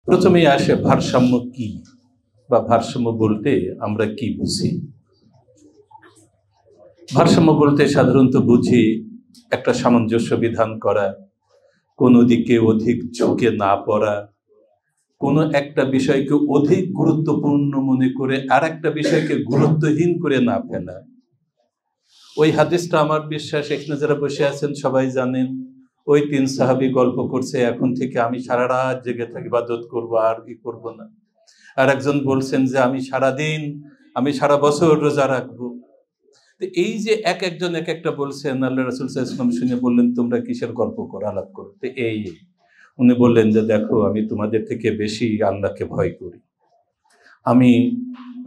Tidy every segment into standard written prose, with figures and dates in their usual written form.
প্রথমেই আসে ভারসাম্য কি বা ভারসাম্য বলতে আমরা কি বুঝি। ভারসাম্য বলতে সাধারণত বুঝি একটা সামঞ্জস্য বিধান করা, কোনো দিকে অধিক ঝুঁকে না পড়া, কোনো একটা বিষয়কে অধিক গুরুত্বপূর্ণ মনে করে আর একটা বিষয়কে গুরুত্বহীন করে না ফেলা। ওই হাদিসটা আমার বিশ্বাস এখানে যারা বসে আছেন সবাই জানেন। ওই 3 সাহাবী গল্প করছে, এখন থেকে আমি সারা রাত জেগে থাকি, ইবাদত করবো আর কি করবো না। আর একজন বলছেন যে আমি সারা বছর রোজা রাখবো। এই যে একজন এক একটা বলছেন, আল্লাহ রাসূল সাল্লাল্লাহু আলাইহি ওয়াসাল্লাম শুনে বললেন, তোমরা কিসের গল্প করো, আলাপ করো? তো উনি বললেন যে দেখো, আমি তোমাদের থেকে বেশি আল্লাহকে ভয় করি। আমি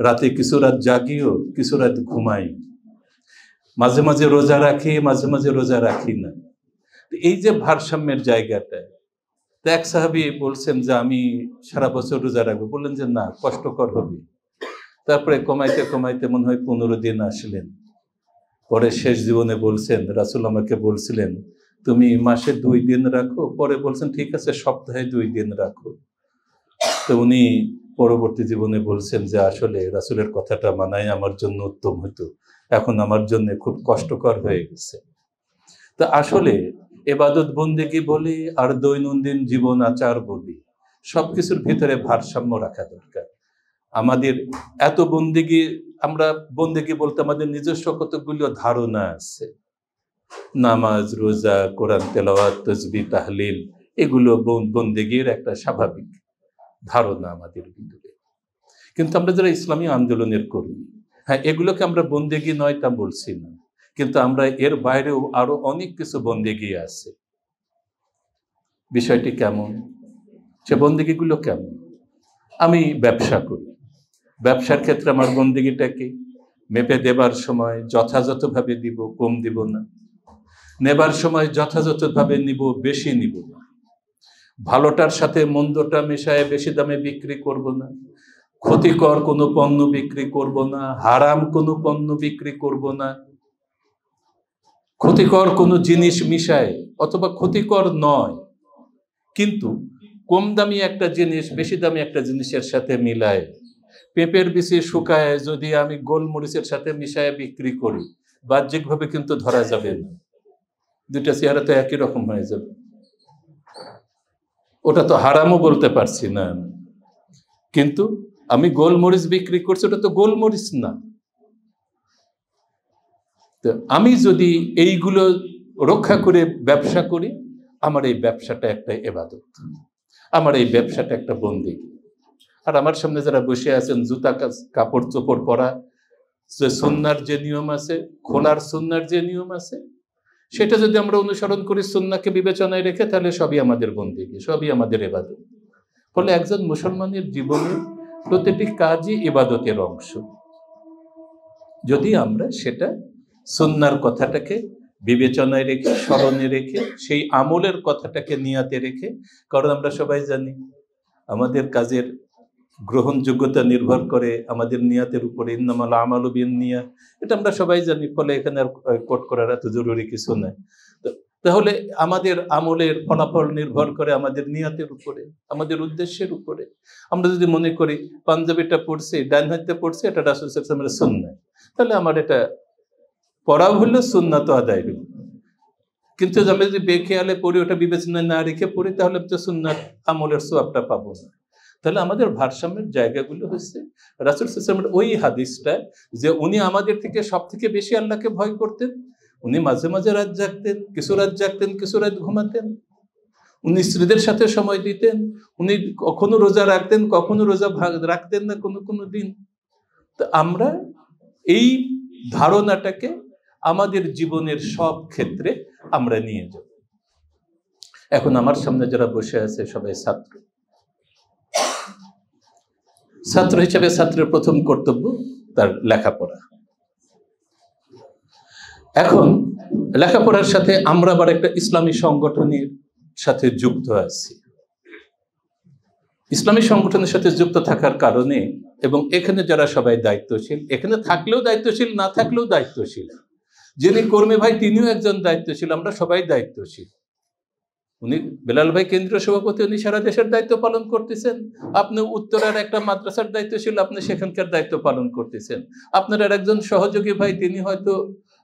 রাতে কিছু রাত জাগিও, কিছু রাত ঘুমাই, মাঝে মাঝে রোজা রাখি, মাঝে মাঝে রোজা রাখি না। এই যে ভারসাম্যের জায়গাটা, তো এক সাহাবী বলছেন যে আমি সারা বছর রোজা রাখবো। বললেন যে না, কষ্টকর হবে। তারপরে কমাইতে কমাইতে মনে হয় 15 দিন আসলেন। পরে শেষ জীবনে বলছেন, রাসূল আমাকে বলছিলেন তুমি মাসে 2 দিন রাখো। পরে বলছেন ঠিক আছে, সপ্তাহে 2 দিন রাখো। তো উনি পরবর্তী জীবনে বলছেন যে আসলে রাসূলের কথাটা মানাই আমার জন্য উত্তম হতো, এখন আমার জন্য খুব কষ্টকর হয়ে গেছে। তো আসলে ইবাদত বন্দেগী বলি আর দৈনন্দিন জীবন আচার বলি, সবকিছুর ভিতরে ভারসাম্য রাখা দরকার। আমাদের এত আমরা বন্দেগী বলতে আমাদের নিজস্ব কতগুলো ধারণা আছে। নামাজ, রোজা, কোরআন তেলাওয়াত, তাসবিহ, তাহলিল, এগুলো বন্দেগীর একটা স্বাভাবিক ধারণা আমাদের ভিতরে। কিন্তু আমরা যারা ইসলামী আন্দোলনের কর্মী, হ্যাঁ, এগুলোকে আমরা বন্দেগী নয় তা বলছি না, কিন্তু আমরা এর বাইরেও আরো অনেক কিছু বন্দেগী আছে। বিষয়টি কেমন, সে বন্দেগীগুলো কেমন? আমি ব্যবসা করি, ব্যবসার ক্ষেত্রে আমার বন্দেগীটাকে মেপে দেবার সময় যথাযথভাবে দিব, কম দিব না। নেবার সময় যথাযথভাবে নিব, বেশি নিব না। ভালোটার সাথে মন্দটা মেশায় বেশি দামে বিক্রি করব না। ক্ষতিকর কোনো পণ্য বিক্রি করব না, হারাম কোনো পণ্য বিক্রি করব না। ক্ষতিকর কোনো জিনিস মিশায় অথবা ক্ষতিকর নয় কিন্তু কম দামি একটা জিনিস বেশি দামি একটা জিনিসের সাথে মিলায়, পেঁপের বিচি শুকায় যদি আমি গোলমরিচের সাথে মিশায় বিক্রি করি, বাহ্যিকভাবে কিন্তু ধরা যাবে না, দুইটা চেহারা তো একই রকম হয়ে যাবে। ওটা তো হারামও বলতে পারছি না, কিন্তু আমি গোলমরিচ বিক্রি করছি, ওটা তো গোলমরিচ না। তো আমি যদি এইগুলো রক্ষা করে ব্যবসা করি, আমার এই ব্যবসাটা একটা ইবাদত, আমার এই ব্যবসাটা একটা বন্দেগী। আর আমার সামনে যারা বসে আছেন, জুতা কাপড় চোপড় পরা, যে সুন্নাহর যে নিয়ম আছে, খোলার সুন্নাহর যে নিয়ম আছে, সেটা যদি আমরা অনুসরণ করি সুন্নাহকে বিবেচনায় রেখে, তাহলে সবই আমাদের বন্দেগী, সবই আমাদের ইবাদত। ফলে একজন মুসলমানের জীবনের প্রতিটি কাজই ইবাদতের অংশ, যদি আমরা সেটা সুন্নাহর কথাটাকে বিবেচনায় রেখে, স্মরণে রেখে, সেই আমলের কথাটাকে নিয়াতে রেখে। কারণ আমরা সবাই জানি আমাদের কাজের গ্রহণযোগ্যতা নির্ভর করে আমাদের নিয়াতের উপরে, ইন্নামাল আমালু বিন্নিয়াত, এটা আমরা সবাই জানি। ফলে এখানে আর কোট করার এত জরুরি কিছু নাই। তাহলে আমাদের আমলের ফলাফল নির্ভর করে আমাদের নিয়াতের উপরে, আমাদের উদ্দেশ্যের উপরে। আমরা যদি মনে করি পাঞ্জাবিটা পড়ছি, ডান হাতে পড়ছি, এটা রাসূল সাল্লাল্লাহু আলাইহি ওয়াসাল্লামের সুন্নাহ, তাহলে আমার এটা পড়াও হলো, সুন্নাহ তো আদায় হলো। কিন্তু আমি যদি বেখেয়ালে পড়ি, ওটা বিবেচনায় না রেখে পড়ি, তাহলে তো সুন্নাহ আমলের সওয়াবটা পাবো না। তাহলে আমাদের ভারসাম্যের জায়গাগুলো হচ্ছে রাসূল সাল্লাল্লাহু আলাইহি ওয়াসাল্লামের ওই হাদিসটা, যে উনি আমাদের থেকে সব থেকে বেশি আল্লাহকে ভয় করতেন। উনি মাঝে মাঝে রাত জাগতেন, কিছু রাত জাগতেন, কিছু রাত ঘুমাতেন। উনি স্ত্রীদের সাথে সময় দিতেন। উনি কখনো রোজা রাখতেন, কখনো রোজা রাখতেন না কোনো কোনো দিন। তো আমরা এই ধারণাটাকে আমাদের জীবনের সব ক্ষেত্রে আমরা নিয়ে যাব। এখন আমার সামনে যারা বসে আছে সবাই ছাত্র। ছাত্র হিসেবে ছাত্রের প্রথম কর্তব্য তার লেখাপড়া। এখন লেখাপড়ার সাথে আমরা আবার একটা ইসলামী সংগঠনের সাথে যুক্ত আছি। ইসলামী সংগঠনের সাথে যুক্ত থাকার কারণে, এবং এখানে যারা সবাই দায়িত্বশীল, এখানে থাকলেও দায়িত্বশীল, না থাকলেও দায়িত্বশীল, যিনি কর্মী ভাই তিনিও একজন দায়িত্বশীল, আমরা সবাই দায়িত্বশীল। উনি বেলাল ভাই কেন্দ্রীয় সভাপতি, উনি সারা দেশের দায়িত্ব পালন করতেছেন। আপনি উত্তরার একটা মাদ্রাসার দায়িত্ব ছিল, আপনি সেখানকার দায়িত্ব পালন করতেছেন। আপনার আর একজন সহযোগী ভাই, তিনি হয়তো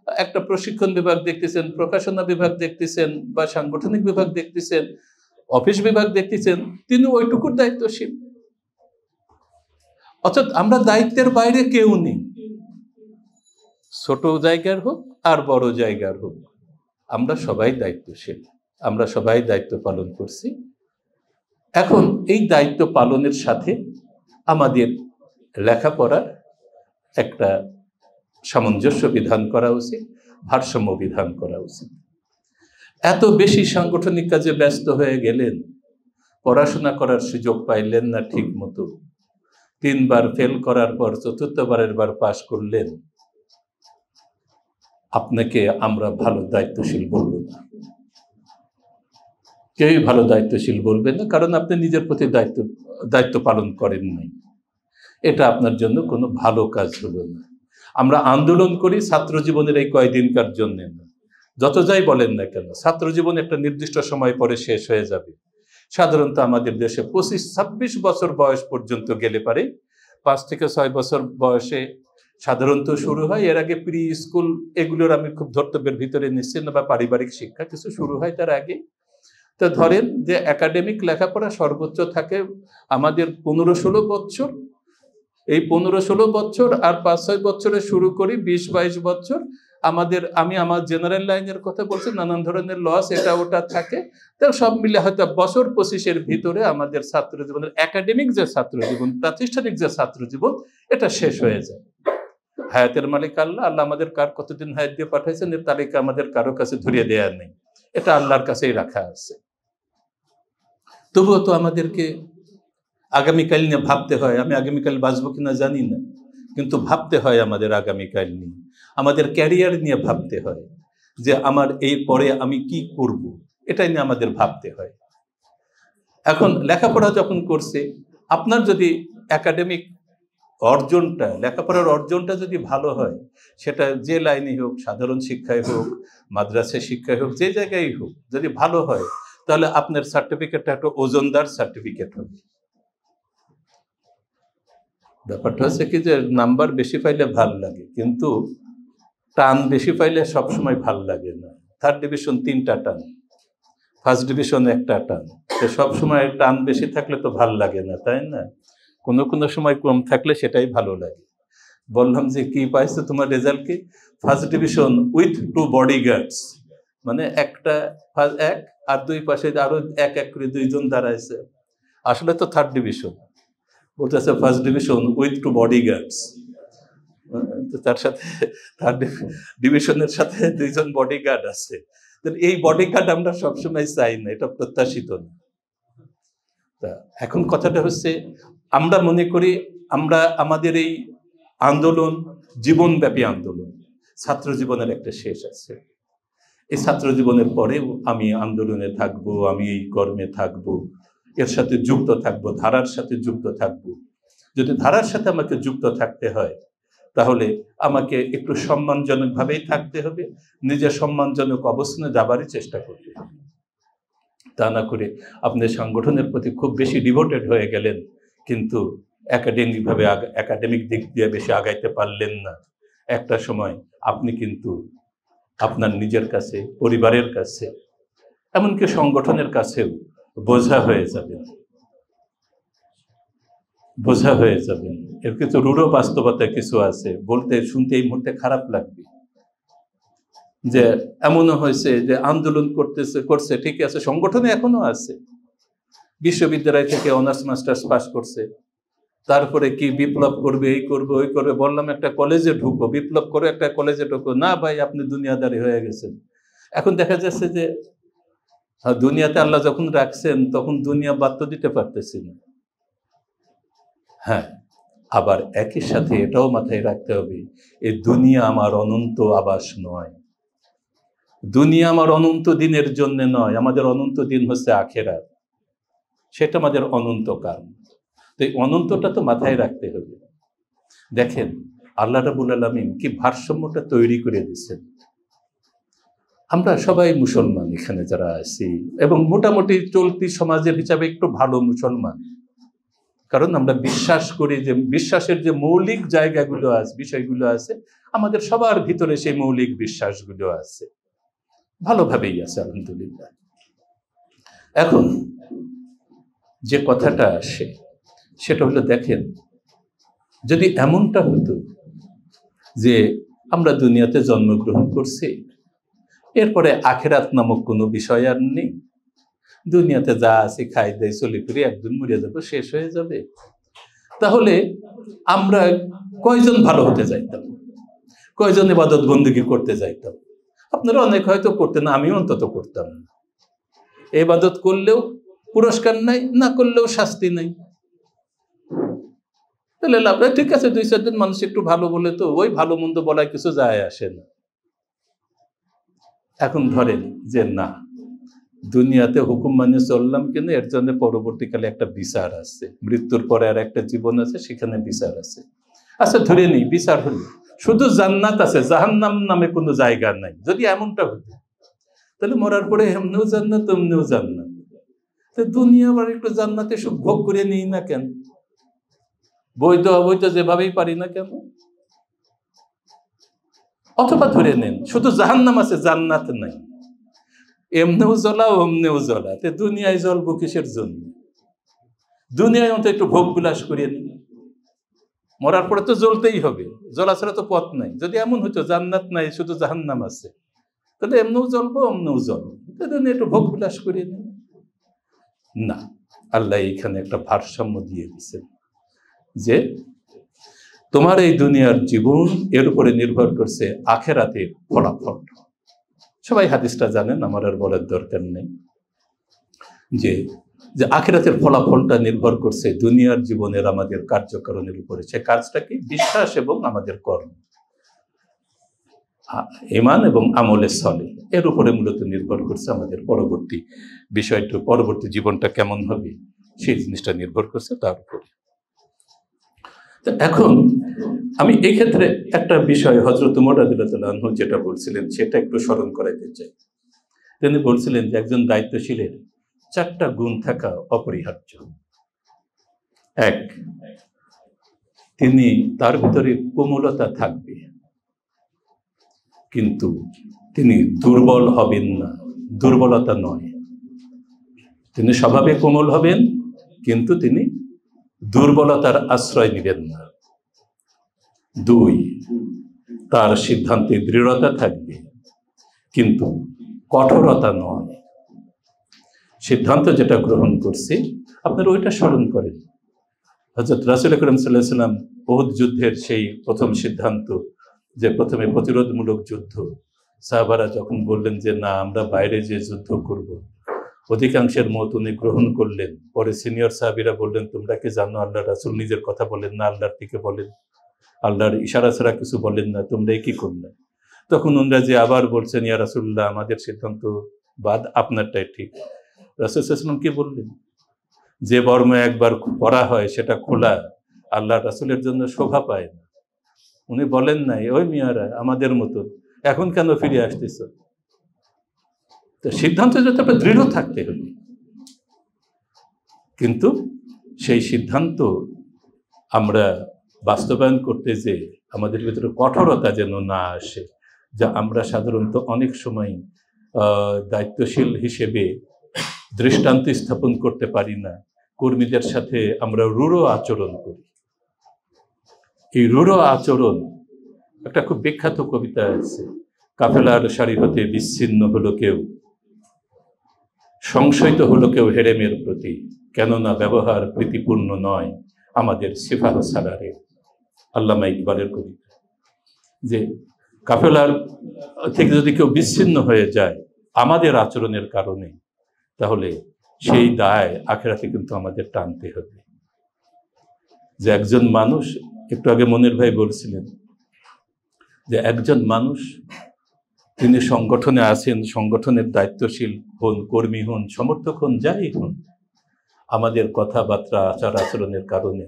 একটা প্রশিক্ষণ বিভাগ দেখতেছেন, প্রকাশনা বিভাগ দেখতেছেন, বা সাংগঠনিক বিভাগ দেখতেছেন, অফিস বিভাগ দেখতেছেন, তিনি ওইটুকুর দায়িত্বশীল। অর্থাৎ আমরা দায়িত্বের বাইরে কেউ নেই, ছোট জায়গার হোক আর বড় জায়গার হোক, আমরা সবাই দায়িত্বশীল, আমরা সবাই দায়িত্ব পালন করছি। এখন এই দায়িত্ব পালনের সাথে আমাদের লেখাপড়ার একটা সামঞ্জস্য বিধান করা উচিত, ভারসাম্য বিধান করা উচিত। এত বেশি সাংগঠনিক কাজে ব্যস্ত হয়ে গেলেন, পড়াশোনা করার সুযোগ পাইলেন না ঠিক মতো, 3 বার ফেল করার পর 4th বার পাশ করলেন, আপনাকে আমরা ভালো দায়িত্বশীল বলবো না, কেউই ভালো দায়িত্বশীল বলবেন না, কারণ আপনি নিজের প্রতি দায়িত্ব পালন করেন নাই। এটা আপনার জন্য কোনো ভালো কাজ হলো না। আমরা আন্দোলন করি ছাত্র জীবনের এই কয়দিনকার জন্য না, যত যাই বলেন না কেন, ছাত্র জীবন একটা নির্দিষ্ট সময় পরে শেষ হয়ে যাবে। সাধারণত আমাদের দেশে 25-26 বছর বয়স পর্যন্ত গেলে পারে, 5 থেকে 6 বছর বয়সে সাধারণত শুরু হয়। এর আগে প্রি স্কুল এগুলোর আমি খুব ধর্তব্যের ভিতরে নিচ্ছি না, বা পারিবারিক শিক্ষা কিছু শুরু হয় তার আগে। তো ধরেন যে একাডেমিক লেখাপড়া সর্বোচ্চ থাকে আমাদের 15-16 বছর। এই 15-16 বছর আর 5-6 বছরে শুরু করি 20-22 বছর আমি আমার জেনারেল লাইনের কথা বলছি, নানান ধরনের লস এটা ওটা থাকে, তো সব মিলে হয়তো বছর 25-এর ভিতরে আমাদের ছাত্র জীবনের একাডেমিক যে ছাত্র জীবন, প্রাতিষ্ঠানিক যে ছাত্র জীবন, এটা শেষ হয়ে যায়। হায়াতের মালিক আল্লাহ, আল্লাহ আমাদের কার কতদিন হায়াত দিয়ে পাঠাইছেন এর তালিকা আমাদের কারো কাছে ধরিয়ে দেওয়ার নেই, এটা আল্লাহর কাছেই রাখা আছে। তবুও তো আমাদেরকে আগামীকাল নিয়ে ভাবতে হয়। আমি আগামীকাল বাঁচবো কিনা জানি না, কিন্তু ভাবতে হয় আমাদের আগামীকাল নিয়ে, আমাদের ক্যারিয়ার নিয়ে ভাবতে হয়, যে আমার এই পরে আমি কি করব, এটাই নিয়ে আমাদের ভাবতে হয়। এখন লেখাপড়া যখন করছে, আপনার যদি একাডেমিক অর্জনটা, লেখাপড়ার অর্জনটা যদি ভালো হয়, সেটা যে লাইনেই হোক, সাধারণ শিক্ষায় হোক, মাদ্রাসা শিক্ষায় হোক, যে জায়গায় হোক, যদি ভালো হয়, তাহলে আপনার সার্টিফিকেটটা একটা ওজনদার সার্টিফিকেট হবে। ব্যাপারটা হচ্ছে কি, যে নাম্বার বেশি পাইলে ভাল লাগে, কিন্তু টান বেশি পাইলে সবসময় ভাল লাগে না। 3rd ডিভিশন 3টা টান, 1st ডিভিশন 1টা টান, তো সবসময় টান বেশি থাকলে তো ভাল লাগে না, তাই না? কোনো কোনো সময় কম থাকলে সেটাই ভালো লাগে। বললাম যে কি পাইছো তোমার রেজাল্ট কি? 1st ডিভিশন উইথ 2 বডিগার্ডস, মানে একটা 1 আর 2 পাশে আরো 1 করে 2 জন দাঁড়াইছে। আসলে তো 3rd ডিভিশন, বলতেছে 1st ডিভিশন উইথ 2 বডিগার্ডস, তার সাথে 3rd ডিভিশনের সাথে 2 জন বডিগার্ড আছে। এই বডিগার্ড আমরা সবসময় চাই না, এটা প্রত্যাশিত না। তা এখন কথাটা হচ্ছে, আমরা মনে করি আমরা আমাদের এই আন্দোলন জীবনব্যাপী আন্দোলন, ছাত্র জীবনের একটা শেষ আছে। এই ছাত্র জীবনের পরেও আমি আন্দোলনে থাকবো, আমি এই কর্মে থাকবো, এর সাথে যুক্ত থাকবো, ধারার সাথে যুক্ত থাকবো। যদি ধারার সাথে আমাকে যুক্ত থাকতে হয়, তাহলে আমাকে একটু সম্মানজনকভাবেই থাকতে হবে, নিজের সম্মানজনক অবস্থানে যাবারই চেষ্টা করতে হবে। তা না করে আপনি সংগঠনের প্রতি খুব বেশি ডিভোটেড হয়ে গেলেন, কিন্তু একাডেমিক দিক দিয়ে বেশি আগাইতে পারলেন না। একটা সময় আপনি কিন্তু আপনার নিজের কাছে, পরিবারের কাছে, এমনকি সংগঠনের কাছেও বোঝা হয়ে যাবেন। এর কিছু রূঢ় বাস্তবতা কিছু আছে, বলতে শুনতে এই মুহূর্তে খারাপ লাগবে, যে এমনও হয়েছে যে আন্দোলন করছে ঠিক আছে, সংগঠনে এখনো আছে, বিশ্ববিদ্যালয় থেকে অনার্স মাস্টার্স পাস করছে, তারপরে কি বিপ্লব করবে, এই করবে ওই করবে। বললাম একটা কলেজে ঢুকো, বিপ্লব করে একটা কলেজে ঢুকো, না ভাই আপনি দুনিয়াদারি হয়ে গেছেন। এখন দেখা যাচ্ছে যে দুনিয়াতে আল্লাহ যখন রাখছেন, তখন দুনিয়া বাদ তো দিতে পারতেছি না। হ্যাঁ, আবার একই সাথে এটাও মাথায় রাখতে হবে, এই দুনিয়া আমার অনন্ত আবাস নয়, দুনিয়া আমার অনন্ত দিনের জন্য নয়, আমাদের অনন্ত দিন হচ্ছে আখিরাত, সেটা আমাদের অনন্তকাল। তো এই অনন্তটা তো মাথায় রাখতে হবে। দেখেন আল্লাহ রাব্বুল আলামিন কি ভারসাম্যটা তৈরি করে দিচ্ছেন। আমরা সবাই মুসলমান এখানে যারা আছি, এবং মোটামুটি চলতি সমাজের হিসাবে একটু ভালো মুসলমান, কারণ আমরা বিশ্বাস করি যে বিশ্বাসের যে মৌলিক জায়গাগুলো আছে, বিষয়গুলো আছে, আমাদের সবার ভিতরে সেই মৌলিক বিশ্বাসগুলো আছে, ভালোভাবেই আছে আলহামদুলিল্লাহ। এখন যে কথাটা আসে সেটা হলো, দেখেন, যদি এমনটা হতো যে আমরা দুনিয়াতে জন্মগ্রহণ করছি, এরপরে আখিরাত নামক কোনো বিষয় আর নেই, দুনিয়াতে যা আছে খাই দেয় চলে ফিরে একদিন মরে যাবো, শেষ হয়ে যাবে, তাহলে আমরা কয়জন ভালো হতে যাইতাম, কয়জন ইবাদত বন্দেগী করতে যাইতাম? আপনারা অনেক হয়তো করতেন, আমিও অন্তত করতাম না। ইবাদত করলেও পুরস্কার নাই, না করলেও শাস্তি নাই, তাহলে লাভ নাই। ঠিক আছে, 2-4 দিন মানুষ একটু ভালো বলে তো ওই ভালো মন্দ বলায় কিছু যায় আসে না। এখন ধরেন যে না, দুনিয়াতে হুকুম মানে চললাম, কিন্তু এর জন্য পরবর্তীকালে একটা বিচার আছে, মৃত্যুর পরে আর একটা জীবন আছে, সেখানে বিচার আছে। আচ্ছা ধরে নেই বিচার হলো, শুধু জান্নাত আছে, জাহান্নাম নামে কোনো জায়গা নাই। যদি এমনটা হতো, তাহলে মরার পরে এমনিও জান্নাত এমনিও জান্নাত, তো দুনিয়া আবার একটু জান্নাতে সুখ ভোগ করে নিই না কেন? বৈধ অবৈধ যেভাবেই পারি না কেন? অথবা ধরে নেন শুধু জাহান্নাম আছে, জান্নাত নাই, এমনেও জ্বলা অমনেও জ্বলা, তে দুনিয়ায় জ্বলবো কিসের জন্য? দুনিয়ায় অন্তত একটু ভোগ বিলাস করিয়ে নিন, মরার পরে তো জ্বলতেই হবে, জ্বলা ছাড়া তো পথ নাই। যদি এমন হতো জান্নাত নাই, শুধু জাহান্নাম আছে, তাহলে এমনেও জ্বলবো অমনেও জ্বলবো, দুনিয়া একটু ভোগ বিলাস করিয়ে নিন। না, আল্লাহ এইখানে একটা ভারসাম্য দিয়ে দিচ্ছেন যে তোমার এই দুনিয়ার জীবন এর উপরে নির্ভর করছে আখিরাতের ফলাফল। সবাই হাদিসটা জানেন, আমার আর বলার দরকার নেই, যে যে আখিরাতের ফলাফলটা নির্ভর করছে দুনিয়ার জীবনের আমাদের কার্যকারণের উপরে। সে কাজটা কি? বিশ্বাস এবং আমাদের কর্ম, ঈমান এবং আমলে সলে, এর উপরে মূলত নির্ভর করছে আমাদের পরবর্তী বিষয়টা, পরবর্তী জীবনটা কেমন হবে সেই জিনিসটা নির্ভর করছে তার উপরে। তো এখন আমি এই ক্ষেত্রে একটা বিষয় হযরত উমর রাদিয়াল্লাহু আনহু যেটা বলছিলেন সেটা একটু স্মরণ করাইতে চাই। তিনি বলছিলেন যে একজন দায়িত্বশীলের 4টা গুণ থাকা অপরিহার্য। 1, তিনি তার ভিতরে কোমলতা থাকবে, কিন্তু তিনি দুর্বল হবেন না, দুর্বলতা নয়। তিনি স্বভাবে কোমল হবেন, কিন্তু তিনি দুর্বলতার আশ্রয় নেবেন না। 2, তার সিদ্ধান্তে দৃঢ়তা থাকবে, কিন্তু কঠোরতা নয়। সিদ্ধান্ত যেটা গ্রহণ করছে আপনারা ওইটা স্মরণ করেন। হযরত রাসূল আকরাম সাল্লাল্লাহু আলাইহি ওয়াসাল্লাম উহুদ যুদ্ধের সেই প্রথম সিদ্ধান্ত, যে প্রথমে প্রতিরোধমূলক যুদ্ধ, সাহাবারা যখন বললেন যে না আমরা বাইরে যে যুদ্ধ করব, অধিকাংশের মত উনি গ্রহণ করলেন। পরে সিনিয়র সাহাবীরা বললেন তোমরা কি জানো আল্লাহ রাসূল নিজের কথা বলেন না, আল্লাহর থেকে বলেন, আল্লাহর ইশারা ছাড়া কিছু বলেন না, তোমরা কি করলে? তখন ওনারা যে আবার বলছেন ইয়া রাসূলুল্লাহ আমাদের সিদ্ধান্ত বাদ, আপনারটাই ঠিক। রাসূল সাল্লাল্লাহু আলাইহি ওয়াসাল্লাম কি বললেন? যে বর্ম একবার পরা হয় সেটা খোলা আল্লাহ রাসূলের জন্য শোভা পায় না। উনি বলেন নাই ওই মিয়ারা আমাদের মতো এখন কেন ফিরে আসতেছ? তো সিদ্ধান্ত যাতে দৃঢ় থাকতে হবে, কিন্তু সেই সিদ্ধান্ত আমরা বাস্তবায়ন করতে যে আমাদের ভিতরে কঠোরতা যেন না আসে, যা আমরা সাধারণত অনেক সময় দায়িত্বশীল হিসেবে দৃষ্টান্ত স্থাপন করতে পারি না। কর্মীদের সাথে আমরা রূঢ় আচরণ করি। এই রূঢ় আচরণ, একটা খুব বিখ্যাত কবিতা আছে, কাফেলার সারি হতে বিচ্ছিন্ন হলো কেউ, সংশয়িত হলো কেউ হেরেমের প্রতি, কেননা ব্যবহার প্রীতিপূর্ণ নয় আমাদের সিফাহ সালারে। আল্লামা ইকবালের কবিতা। যে কাফেলার থেকে যদি কেউ বিচ্ছিন্ন হয়ে যায় আমাদের আচরণের কারণে, তাহলে সেই দায় আখিরাতে কিন্তু আমাদের টানতে হবে। যে একজন মানুষ, একটু আগে মনির ভাই বলছিলেন যে একজন মানুষ তিনি সংগঠনে আছেন, সংগঠনের দায়িত্বশীল হন, কর্মী হন, সমর্থক হন, যাই হন, আমাদের কথাবার্তা আচার আচরণের কারণে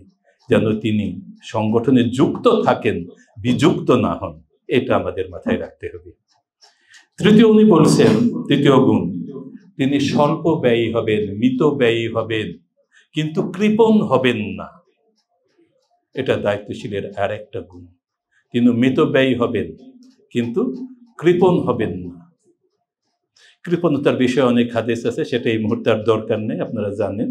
যেন তিনি সংগঠনে যুক্ত থাকেন, বিযুক্ত না হন, এটা আমাদের মাথায় রাখতে হবে। তৃতীয় উনি বলছেন, তৃতীয় গুণ, তিনি স্বল্প ব্যয়ী হবেন, মিত ব্যয়ী হবেন, কিন্তু কৃপণ হবেন না। এটা দায়িত্বশীলের আর একটা গুণ। তিনি মিত ব্যয়ী হবেন, কিন্তু কৃপণ হবেন না। কৃপণতার বিষয়ে অনেক হাদিস আছে, সেটা এই মুহূর্তে আর দরকার নেই, আপনারা জানেন।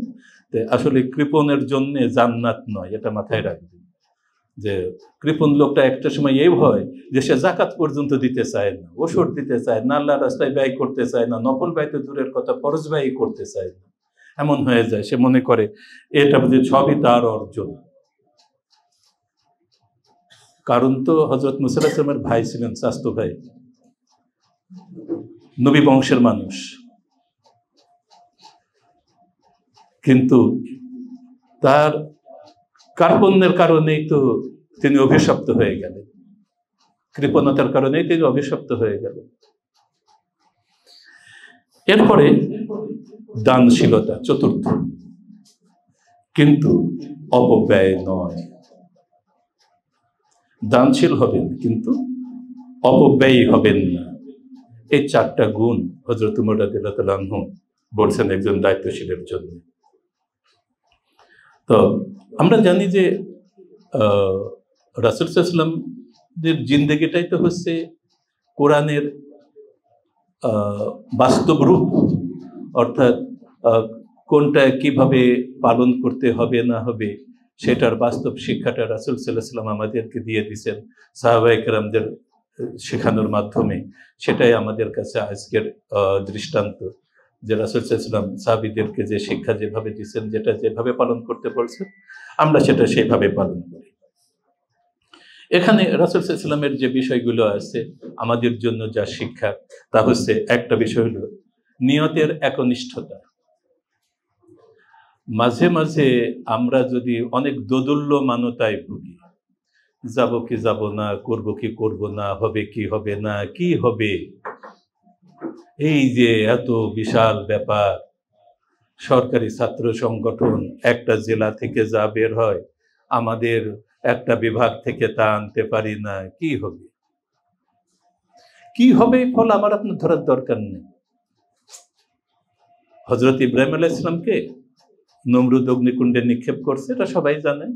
আসলে কৃপণের জন্য জান্নাত নয়, এটা মাথায় রাখবেন। যে কৃপণ লোকটা একটা সময় এই হয় যে সে জাকাত পর্যন্ত দিতে চায় না, ওষুধ দিতে চায় না, আল্লাহ রাস্তায় ব্যয় করতে চায় না, নফল ব্যয় তো দূরের কথা, ফরজ ব্যয় করতে চায় না। এমন হয়ে যায়, সে মনে করে এটা বুঝি সবই তার অর্জন। কারণ তো হযরত মুসা আলাইহিস সালামের ভাই ছিলেন, চাচাতো ভাই, নবী বংশের মানুষ, কিন্তু তার কার্পণ্যের কারণেই তো তিনি অভিশপ্ত হয়ে গেলেন, কৃপণতার কারণেই তিনি অভিশপ্ত হয়ে গেলেন। এরপরে দানশীলতা, চতুর্থ, কিন্তু অপব্যয় নয়। দানশীল হবেন কিন্তু অপব্যয়ী হবেন না। এই চারটা গুণ হযরত উমর রাদিয়াল্লাহু তাআলা আনহু বলছেন একজন দায়িত্বশীলের জন্য। তো আমরা জানি যে রাসূল সাল্লাল্লাহু আলাইহি ওয়াসাল্লামের জিন্দেগিটাই তো হচ্ছে কোরআনের বাস্তব রূপ, অর্থাৎ কোনটা কিভাবে পালন করতে হবে না হবে সেটার বাস্তব শিক্ষাটা রাসূল সাল্লাল্লাহু আলাইহি ওয়াসাল্লাম আমাদেরকে দিয়ে দিয়েছেন সাহাবায়ে কেরামদের শেখানোর মাধ্যমে। সেটাই আমাদের কাছে আজকের দৃষ্টান্ত, যে রাসূল সাল্লাল্লাহু আলাইহি ওয়াসাল্লাম সাহাবীদেরকে যে শিক্ষা যেভাবে দিয়েছেন, যেটা যেভাবে পালন করতে বলছেন, আমরা সেটা সেইভাবে পালন করি। এখানে রাসূল সাল্লাল্লাহু আলাইহি ওয়াসাল্লামের যে বিষয়গুলো আছে আমাদের জন্য যা শিক্ষা, তা হচ্ছে একটা বিষয় হলো নিয়তের একনিষ্ঠতা। মাঝে মাঝে আমরা যদি অনেক দোদুল্যমানতায় ভুগি, যাব কি যাব না, করব কি করব না, হবে কি হবে না, কি হবে, এই যে এত বিশাল ব্যাপার, সরকারি ছাত্র সংগঠন একটা জেলা থেকে যা বের হয়, আমাদের একটা বিভাগ থেকে তা আনতে পারি না, কি হবে, কি হবে, ফল আমার আপনার ধরার দরকার নেই। হযরত ইব্রাহিম আলাইহিস সালামকে নমরুদ অগ্নিকুণ্ডে নিক্ষেপ করছে, এটা সবাই জানেন।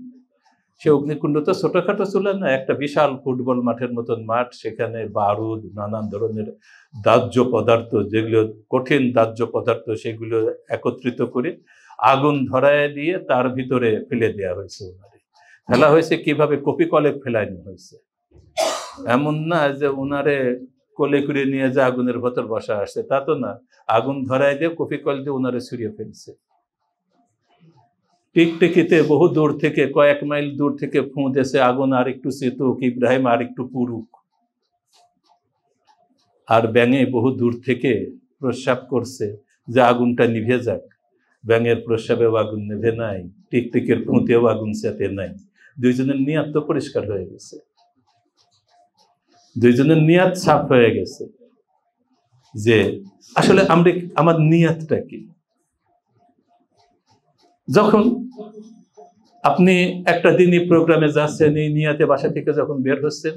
সে অগ্নিকুণ্ড তো ছোটখাটো ছিল না, একটা বিশাল ফুটবল মাঠের মতন মাঠ, সেখানে বারুদ, নানান ধরনের দাহ্য পদার্থ, যেগুলো কঠিন দাহ্য পদার্থ, সেগুলো একত্রিত করে আগুন ধরায় দিয়ে তার ভিতরে ফেলে দেওয়া হয়েছে। ওনারে ফেলা হয়েছে কিভাবে? কপি কলে ফেলানো হয়েছে। এমন না যে ওনারে কোলে করে নিয়ে যে আগুনের ভেতর বসা আসছে, তা তো না, আগুন ধরায় দিয়ে কপি কল দিয়ে ওনারে ছড়িয়ে ফেলছে। টিকটিকিতে বহু দূর থেকে, কয়েক মাইল দূর থেকে ফুঁ দেশে, আগুন আর একটু চেতুক, ইব্রাহিম আর একটু পুরুক। আর ব্যাঙে বহু দূর থেকে প্রস্রাব করছে যে আগুনটা নিভে যাক, ব্যাঙের প্রস্রাবেও আগুন নেভে নাই, টিকটিকের ফুঁতেও আগুন চেতে নাই। দুইজনের নিয়াত তো পরিষ্কার হয়ে গেছে, দুইজনের নিয়াত সাফ হয়ে গেছে যে আসলে আমার নিয়াতটা কি। যখন আপনি একটা দিনই প্রোগ্রামে যাচ্ছেন, এই নিয়াতে বাসা থেকে যখন বের হচ্ছেন,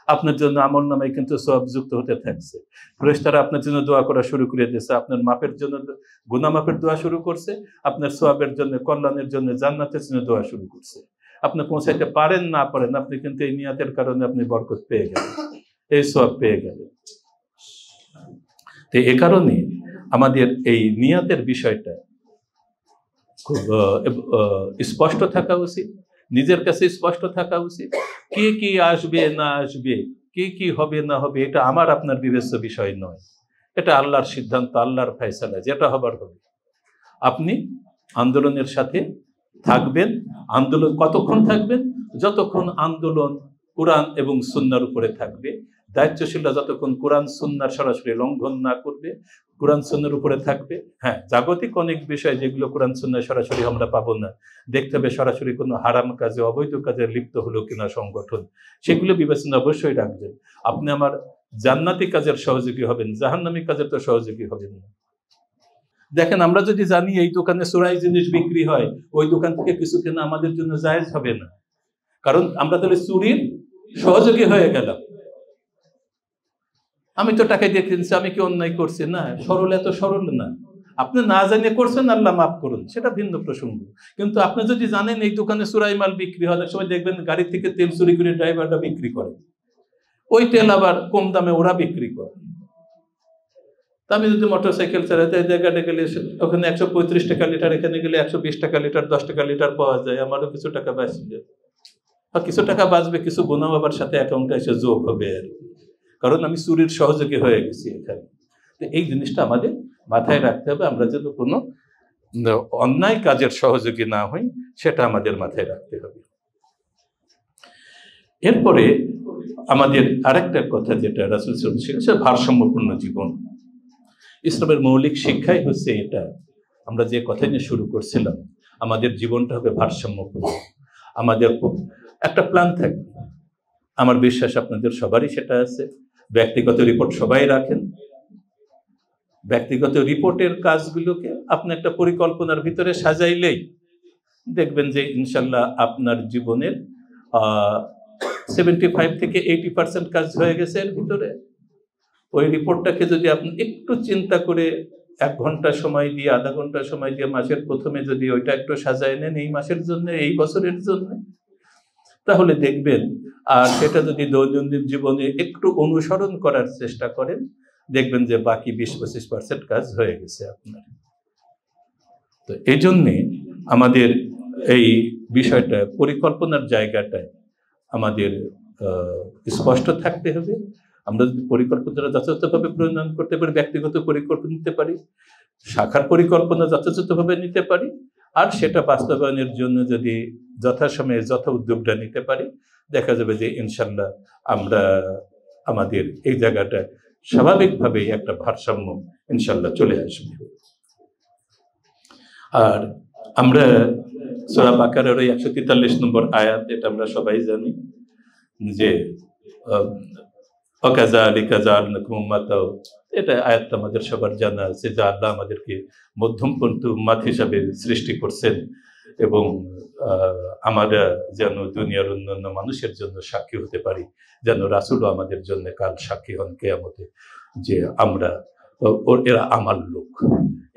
আপনার জন্য আমল নামায় কিন্তু সওয়াব যুক্ত হতে থাকছে। ফেরেশতারা আপনার জন্য দোয়া করা শুরু করে দিয়েছে, আপনার মাপের জন্য গুনাহ মাপের দোয়া শুরু করছে, আপনার সওয়াবের জন্য, কল্যাণের জন্য, জান্নাতের জন্য দোয়া শুরু করছে। আপনি পৌঁছাইতে পারেন না পারেন, আপনি কিন্তু এই নিয়াতের কারণে আপনি বরকত পেয়ে গেলেন, এই সওয়াব পেয়ে গেলেন। তো এই কারণে আমাদের এই নিয়াতের বিষয়টা খুব স্পষ্ট থাকা উচিত, নিজের কাছে স্পষ্ট থাকা উচিত। কি কি আসবে না আসবে, কি কি হবে না হবে, এটা আমার আপনার বিবেচ্য বিষয় নয়, এটা আল্লাহর সিদ্ধান্ত, আল্লাহর ফয়সালা, যেটা হবার হবে। আপনি আন্দোলনের সাথে থাকবেন। আন্দোলন কতক্ষণ থাকবেন? যতক্ষণ আন্দোলন কোরআন এবং সুন্নাহর উপরে থাকবে। দায়িত্বশীলরা যতক্ষণ কোরআন সুন্নাহর সরাসরি লঙ্ঘন না করবে, কোরআন সুন্নাহর উপরে থাকবে। হ্যাঁ, জাগতিক অনেক বিষয় যেগুলো কোরআন সুন্নাহ সরাসরি আমরা পাবো না, দেখতে হবে সরাসরি কোনো হারাম কাজে, অবৈধ কাজে লিপ্ত হলো কিনা সংগঠন, সেগুলো বিবেচনা অবশ্যই রাখবেন। আপনি আমার জান্নাতি কাজের সহযোগী হবেন, জাহান্নামী কাজের তো সহযোগী হবেন না। দেখেন, আমরা যদি জানি এই দোকানে চোরাই জিনিস বিক্রি হয়, ওই দোকান থেকে কিছু কেনা আমাদের জন্য জায়েজ হবে না, কারণ আমরা তাহলে চুরির সহযোগী হয়ে গেলাম। আমি তো টাকা দিয়ে কিনছি, আমি কি অন্যায় করছি? না, সরল এত সরল না। আপনি না জানিয়ে করছেন, আল্লাহ মাফ করুন, সেটা ভিন্ন প্রসঙ্গ। কিন্তু আপনি যদি জানেন এই দোকানে চুরাই মাল বিক্রি হয়, অনেক সময় দেখবেন গাড়ি থেকে তেল চুরি করে ড্রাইভাররা বিক্রি করে, ওই তেল আবার কম দামে ওরা বিক্রি করে। আমি যদি মোটরসাইকেল চালাতে এই জায়গাটা গেলে ওখানে 135 টাকা লিটার, এখানে গেলে 120 টাকা লিটার, 10 টাকা লিটার পাওয়া যায়, আমারও কিছু টাকা বাঁচবে। কিছু টাকা বাঁচবে, কিছু গুণাও আবার সাথে অ্যাকাউন্টে এসে যোগ হবে আর কি, কারণ আমি চুরির সহযোগী হয়ে গেছি এখানে। তো এই জিনিসটা আমাদের মাথায় রাখতে হবে, আমরা যেন কোনো অন্যায় কাজের সহযোগী না হই, সেটা আমাদের মাথায় রাখতে হবে। এরপরে আমাদের আরেকটা কথা যেটা রাসূল সাল্লাল্লাহু আলাইহি ওয়াসাল্লাম, ভারসাম্যপূর্ণ জীবন। ইসলামের মৌলিক শিক্ষাই হচ্ছে এটা। আমরা যে কথা নিয়ে শুরু করছিলাম, আমাদের জীবনটা হবে ভারসাম্যপূর্ণ। আমাদের একটা প্ল্যান থাকবে। আমার বিশ্বাস আপনাদের সবারই সেটা আছে। ব্যক্তিগত রিপোর্ট সবাই রাখেন। ব্যক্তিগত রিপোর্টের কাজগুলোকে আপনি একটা পরিকল্পনার ভিতরে সাজাইলেই দেখবেন যে ইনশাল্লাহ আপনার জীবনের 75 থেকে 80% কাজ হয়ে গেছে এর ভিতরে। ওই রিপোর্টটাকে যদি আপনি একটু চিন্তা করে 1 ঘন্টা সময় দিয়ে, আধা ঘন্টা সময় দিয়ে মাসের প্রথমে যদি ওইটা একটু সাজায় নেন এই মাসের জন্য, এই বছরের জন্য, তাহলে দেখবেন, আর সেটা যদি দৈনন্দিন জীবনে একটু অনুসরণ করার চেষ্টা করেন, দেখবেন যে বাকি 20-25% কাজ হয়ে গেছে আপনার। তো এই জন্যে আমাদের এই বিষয়টা, পরিকল্পনার জায়গাটায় আমাদের স্পষ্ট থাকতে হবে। আমরা যদি পরিকল্পনাটা যথাযথভাবে প্রণয়ন করতে পারি, ব্যক্তিগত পরিকল্পনা নিতে পারি, শাখার পরিকল্পনা যথাযথভাবে নিতে পারি, আর সেটা বাস্তবায়নের জন্য যদি যথাসময়ে যথা উদ্যোগটা নিতে পারি, দেখা যাবে যে ইনশাল্লাহ আমরা আমাদের এই জায়গাটায় স্বাভাবিকভাবেই একটা ভারসাম্য ইনশাল্লাহ চলে আসবে। আর আমরা সূরা বাকারার 143 নম্বর আয়াত, এটা আমরা সবাই জানি যে ওয়াকাযালিকা জাআলনাকুম উম্মাতাও, এটা আয়াতটা আমাদের সবার জানা আছে যে আল্লাহ আমাদেরকে মধ্যমপন্থী উম্মাত হিসাবে সৃষ্টি করছেন, এবং আমরা যেন দুনিয়ার অন্যান্য মানুষের জন্য সাক্ষী হতে পারি, যেন রাসূলও আমাদের জন্য কাল সাক্ষী হন কিয়ামতে যে আমরা এরা আমার লোক।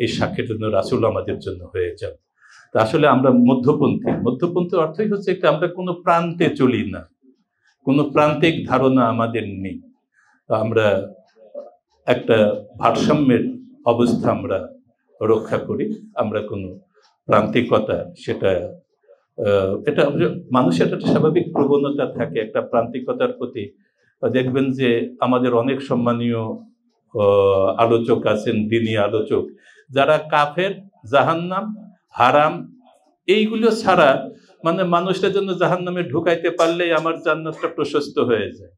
এই সাক্ষীর জন্য রাসূল আমাদের জন্য হয়ে যান। তা আসলে আমরা মধ্যপন্থী অর্থই হচ্ছে একটা, আমরা কোনো প্রান্তে চলি না, কোনো প্রান্তিক ধারণা আমাদের নেই। আমরা একটা ভারসাম্যের অবস্থা আমরা রক্ষা করি। আমরা কোনো প্রান্তিকতা, সেটা এটা মানুষের একটা স্বাভাবিক প্রবণতা থাকে একটা প্রান্তিকতার প্রতি। দেখবেন যে আমাদের অনেক সম্মানীয় আলোচক আছেন, দ্বীনি আলোচক, যারা কাফের, জাহান্নাম, হারাম এইগুলো ছাড়া, মানে মানুষের জন্য জাহান্নামে ঢুকাইতে পারলেই আমার জান্নাতটা প্রশস্ত হয়ে যায়।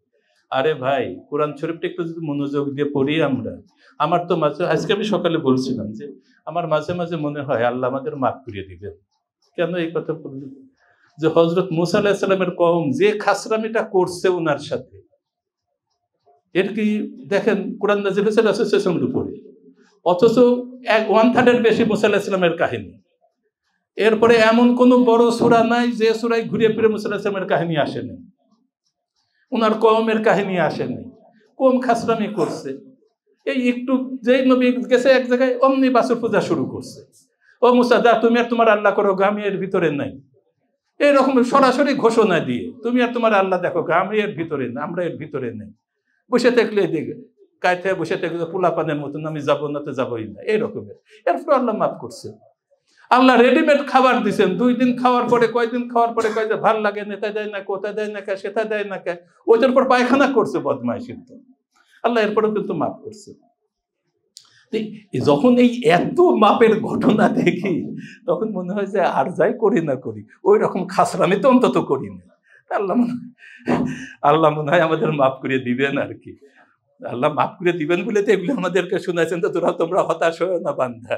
আরে ভাই, কোরআন শরীফটা একটু যদি মনোযোগ দিয়ে পড়ি আমরা, আমার তো মাঝে, আজকে আমি সকালে বলছিলাম যে আমার মাঝে মাঝে মনে হয় আল্লাহ আমাদের মাফ করিয়ে দিবেন। কেন এই কথা বললেন? যে হযরত মুসা আলাইহিস সালামের কওম যে খাসরামিটা করছে ওনার সাথে, এর কি দেখেন কোরআন নাযিল হয়েছে রাসূল সাল্লাল্লাহু আলাইহি ওয়াসাল্লামের উপরে, অথচ 1/3 বেশি মুসা আলাইহিস সালামের কাহিনী। এরপরে এমন কোন বড় সূরা নাই যে সূরায় ঘুরে ফিরে মুসা আলাইহিস সালামের কাহিনী আসেনি, ওনার কওমের কাহিনী আসেনি। কম খাসরামি করছে, এই একটু যেই নবী গেছে এক জায়গায় অমনি বাছুর পূজা শুরু করছে। ও মুসা, যা তুমি আর তোমার আল্লাহ করো, আমি এর ভিতরে নাই, এইরকম সরাসরি ঘোষণা দিয়ে তুমি আর তোমার আল্লাহ দেখো, আমি এর ভিতরে না, আমরা এর ভিতরে নেই। বসে থাকলে এদিকে কায়থায় বসে থাকলে পোলাপানের মতন আমি যাবো না, তো যাবোই না, এইরকমের। এরপর আল্লাহ মাফ করছে। আল্লাহ রেডিমেড খাবার দিচ্ছেন, 2 দিন খাওয়ার পরে, কয়দিন খাওয়ার পরে কয় যে ভাল লাগে, নেতা দেয় না, কোথা দেয় না, সেটা দেয় না, ওইটার পর পায়খানা করছে বদমাইশির। তো আল্লাহ এরপরেও কিন্তু মাফ করছে। যখন এই এত মাপের ঘটনা দেখি, তখন মনে হয় যে আর যাই করি না করি, ওই রকম খাসরামি তো অন্তত করি না। আল্লাহ মনে হয় আমাদের মাফ করে দিবেন আর কি। আল্লাহ মাফ করে দিবেন বলে তো এগুলো আমাদেরকে শুনাইছেন। তো তোমরা হতাশ হয় না বান্দা,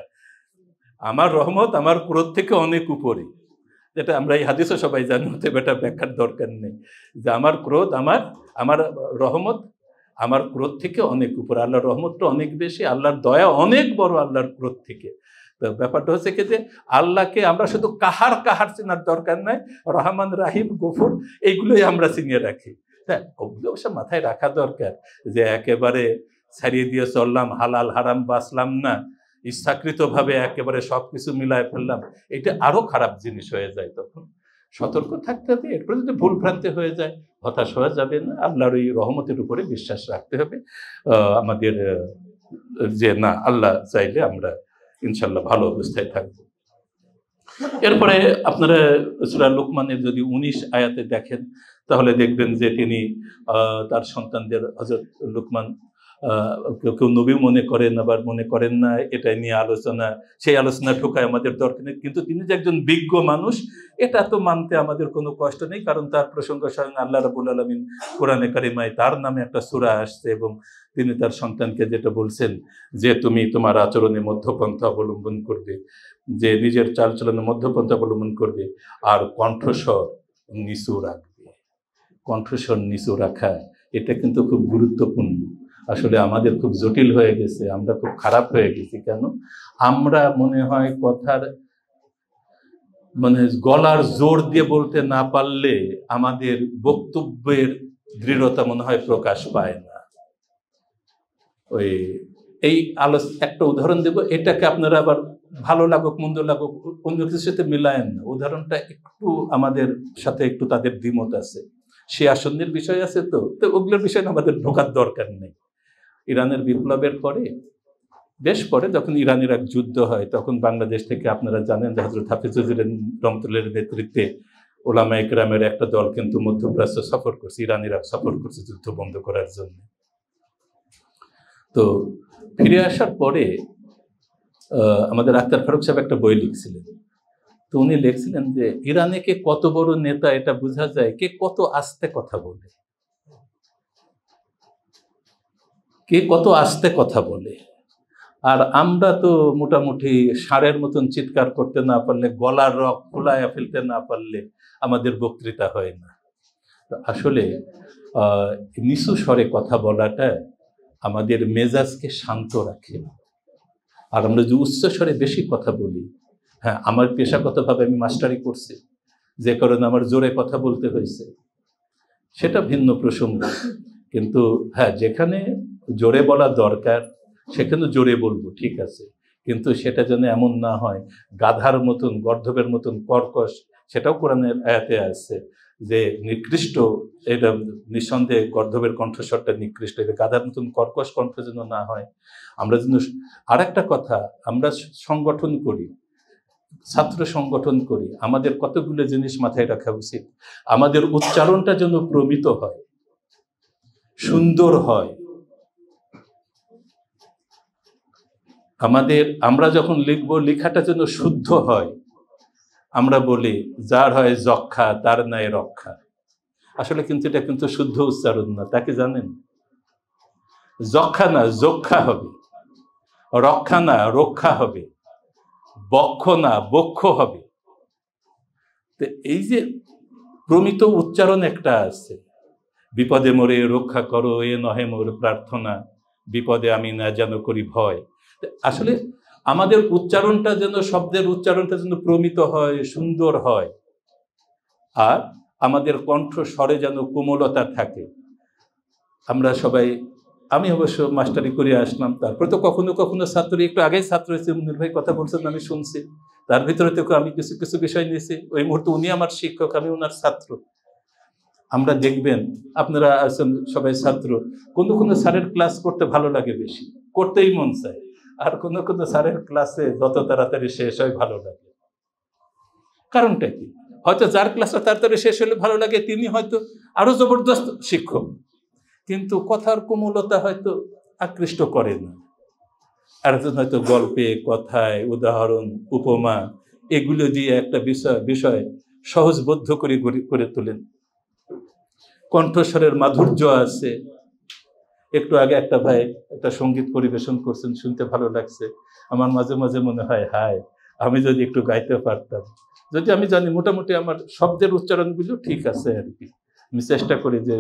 আমার রহমত আমার ক্রোধ থেকে অনেক উপরে, যেটা আমরা এই হাদিসও সবাই জানি, এটা ব্যাখ্যার দরকার নেই যে আমার ক্রোধ, আমার রহমত আমার ক্রোধ থেকে অনেক উপরে। আল্লাহর রহমতটা অনেক বেশি, আল্লাহর দয়া অনেক বড় আল্লাহর ক্রোধ থেকে। তো ব্যাপারটা হচ্ছে কি যে আল্লাহকে আমরা শুধু কাহার চেনার দরকার নাই, রহমান, রাহিম, গফুর এইগুলোই আমরা চিনিয়ে রাখি। হ্যাঁ, ওগুলো অবশ্য মাথায় রাখা দরকার যে একেবারে ছাড়িয়ে দিয়ে চললাম, হালাল হারাম বাঁচলাম না, ইচ্ছাকৃতভাবে একেবারে সবকিছু মিলায় ফেললাম, এটা আরো খারাপ জিনিস হয়ে যায়। তখন সতর্ক থাকতে হবে। এরপরে যদি ভুল ভ্রান্তি হয়ে যায়, হতাশ হওয়া যাবে না, আল্লাহর ওই রহমতের উপরে বিশ্বাস রাখতে হবে। আমাদের যে না, আল্লাহ চাইলে আমরা ইনশাল্লাহ ভালো অবস্থায় থাকবো। এরপরে আপনারা সূরা লুকমানের যদি 19 আয়াতে দেখেন, তাহলে দেখবেন যে তিনি তার সন্তানদের, হযরত লুকমান কেউ কেউ নবী মনে করেন, আবার মনে করেন না, এটা নিয়ে আলোচনা, সেই আলোচনা ঢোকায় আমাদের দরকার নেই। কিন্তু তিনি যে একজন বিজ্ঞ মানুষ, এটা তো মানতে আমাদের কোনো কষ্ট নেই, কারণ তার প্রসঙ্গ স্বয়ং আল্লাহ রাব্বুল আলামিন কোরআনে কারিমায় তার নামে একটা সূরা আসছে, এবং তিনি তার সন্তানকে যেটা বলছেন যে তুমি তোমার আচরণে মধ্যপন্থা অবলম্বন করবে, যে নিজের চালচলনে মধ্যপন্থা অবলম্বন করবে, আর কণ্ঠস্বর নিচু রাখবে। কণ্ঠস্বর নিচু রাখা এটা কিন্তু খুব গুরুত্বপূর্ণ। আসলে আমাদের খুব জটিল হয়ে গেছে, আমরা খুব খারাপ হয়ে গেছি। কেন? আমরা মনে হয় কথার মানে গলার জোর দিয়ে বলতে না পারলে আমাদের বক্তব্যের দৃঢ়তা মনে হয় প্রকাশ পায় না। এই একটা উদাহরণ দেব, এটাকে আপনারা আবার ভালো লাগুক মন্দ লাগুক অন্য কিছুর সাথে মিলায়েন না। উদাহরণটা একটু আমাদের সাথে একটু তাদের দ্বিমত আছে, সে আসন্নের বিষয় আছে, তো ওগুলোর বিষয়ে আমাদের ঢোকার দরকার নেই। ইরানের বিপ্লবের পরে, বেশ পরে, যখন ইরানের এক যুদ্ধ হয়, তখন বাংলাদেশ থেকে আপনারা জানেন যে হযরত হাফিজুর রহমতুল্লাহর নেতৃত্বে ওলামায়ে কেরামের একটা দল কিন্তু মধ্যপ্রাচ্য সফর করছে, ইরানিরা সফর করছে যুদ্ধ বন্ধ করার জন্য। তো ফিরে আসার পরে আমাদের আক্তার ফারুক সাহেব একটা বই লিখছিলেন। তো উনি লিখছিলেন যে ইরানে কে কত বড় নেতা এটা বোঝা যায় কে কত আস্তে কথা বলে, কে কত আস্তে কথা বলে। আর আমরা তো মোটামুটি ষাঁড়ের মতন চিৎকার করতে না পারলে, গলার রগ ফুলায়া ফেলতে না পারলে আমাদের বক্তৃতা হয় না। আসলে নিচু স্বরে কথা বলাটা আমাদের মেজাজকে শান্ত রাখে। আর আমরা যে উচ্চ স্বরে বেশি কথা বলি, হ্যাঁ, আমার পেশাগতভাবে আমি মাস্টারি করছি, যে কারণে আমার জোরে কথা বলতে হয়েছে, সেটা ভিন্ন প্রসঙ্গ। কিন্তু হ্যাঁ, যেখানে জোরে বলা দরকার সেখানে জোরে বলবো, ঠিক আছে, কিন্তু সেটা যেন এমন না হয় গাধার মতন, গর্ধবের মতন কর্কশ। সেটাও কোরআনের আয়াতে আছে যে নিকৃষ্ট, এটা নিঃসন্দেহে গর্ধবের কণ্ঠস্বরটা নিকৃষ্ট, এটা গাধার মতন কর্কশ কণ্ঠ যেন না হয়। আমরা যেন, আর একটা কথা, আমরা সংগঠন করি, ছাত্র সংগঠন করি, আমাদের কতগুলো জিনিস মাথায় রাখা উচিত। আমাদের উচ্চারণটা যেন প্রমিত হয়, সুন্দর হয়। আমরা যখন লিখবো, লেখাটা যেন শুদ্ধ হয়। আমরা বলি যার হয় যক্ষা তার নাই রক্ষা, আসলে কিন্তু এটা কিন্তু শুদ্ধ উচ্চারণ না, তাকে জানেন? যক্ষা না যক্ষা হবে, রক্ষা না রক্ষা হবে, বক্ষ না বক্ষ হবে। তো এই যে প্রমিত উচ্চারণ একটা আছে, বিপদে মোরে রক্ষা করো এ নহে মোর প্রার্থনা, বিপদে আমি না যেন করি ভয়। আসলে আমাদের উচ্চারণটা যেন, শব্দের উচ্চারণটা যেন প্রমিত হয়, সুন্দর হয়, আর আমাদের কণ্ঠ স্বরে যেন কোমলতা থাকে। আমরা সবাই, আমি অবশ্য মাস্টারি করে আসলাম, তারপরে তো কখনো কখনো ছাত্র, একটু আগেই ছাত্র হয়েছে, মুনির ভাই কথা বলছেন, আমি শুনছি, তার ভিতরে থেকে আমি কিছু কিছু বিষয় নিয়েছি। ওই মুহূর্তে উনি আমার শিক্ষক, আমি ওনার ছাত্র। আমরা দেখবেন, আপনারা আছেন সবাই ছাত্র, কোনো কোনো স্যারের ক্লাস করতে ভালো লাগে বেশি, করতেই মন চায়, আর কোনো কোনো স্যারের ক্লাসে যত তাড়াতাড়ি শেষ হয় ভালো লাগে। কারণটা কি? হয়তো যার ক্লাসটা তাড়াতাড়ি শেষ হলে ভালো লাগে তিনি হয়তো আরো জবরদস্ত শিক্ষক, কিন্তু কথার কোমলতা হয়তো আকৃষ্ট করে না। আরেকজন হয়তো গল্পে, কথায়, উদাহরণ, উপমা, এগুলো দিয়ে একটা বিষয় সহজবোধ্য করে তোলেন। কণ্ঠস্বরের মাধুর্য আছে। একটু আগে একটা ভাই একটা সঙ্গীত পরিবেশন করছেন, শুনতে ভালো লাগছে। আমার মাঝে মাঝে মনে হয়, হায়, আমি যদি একটু গাইতে পারতাম। যদি আমি জানি মোটামুটি আমার শব্দের উচ্চারণগুলো ঠিক আছে আর কি, আমি চেষ্টা করি যে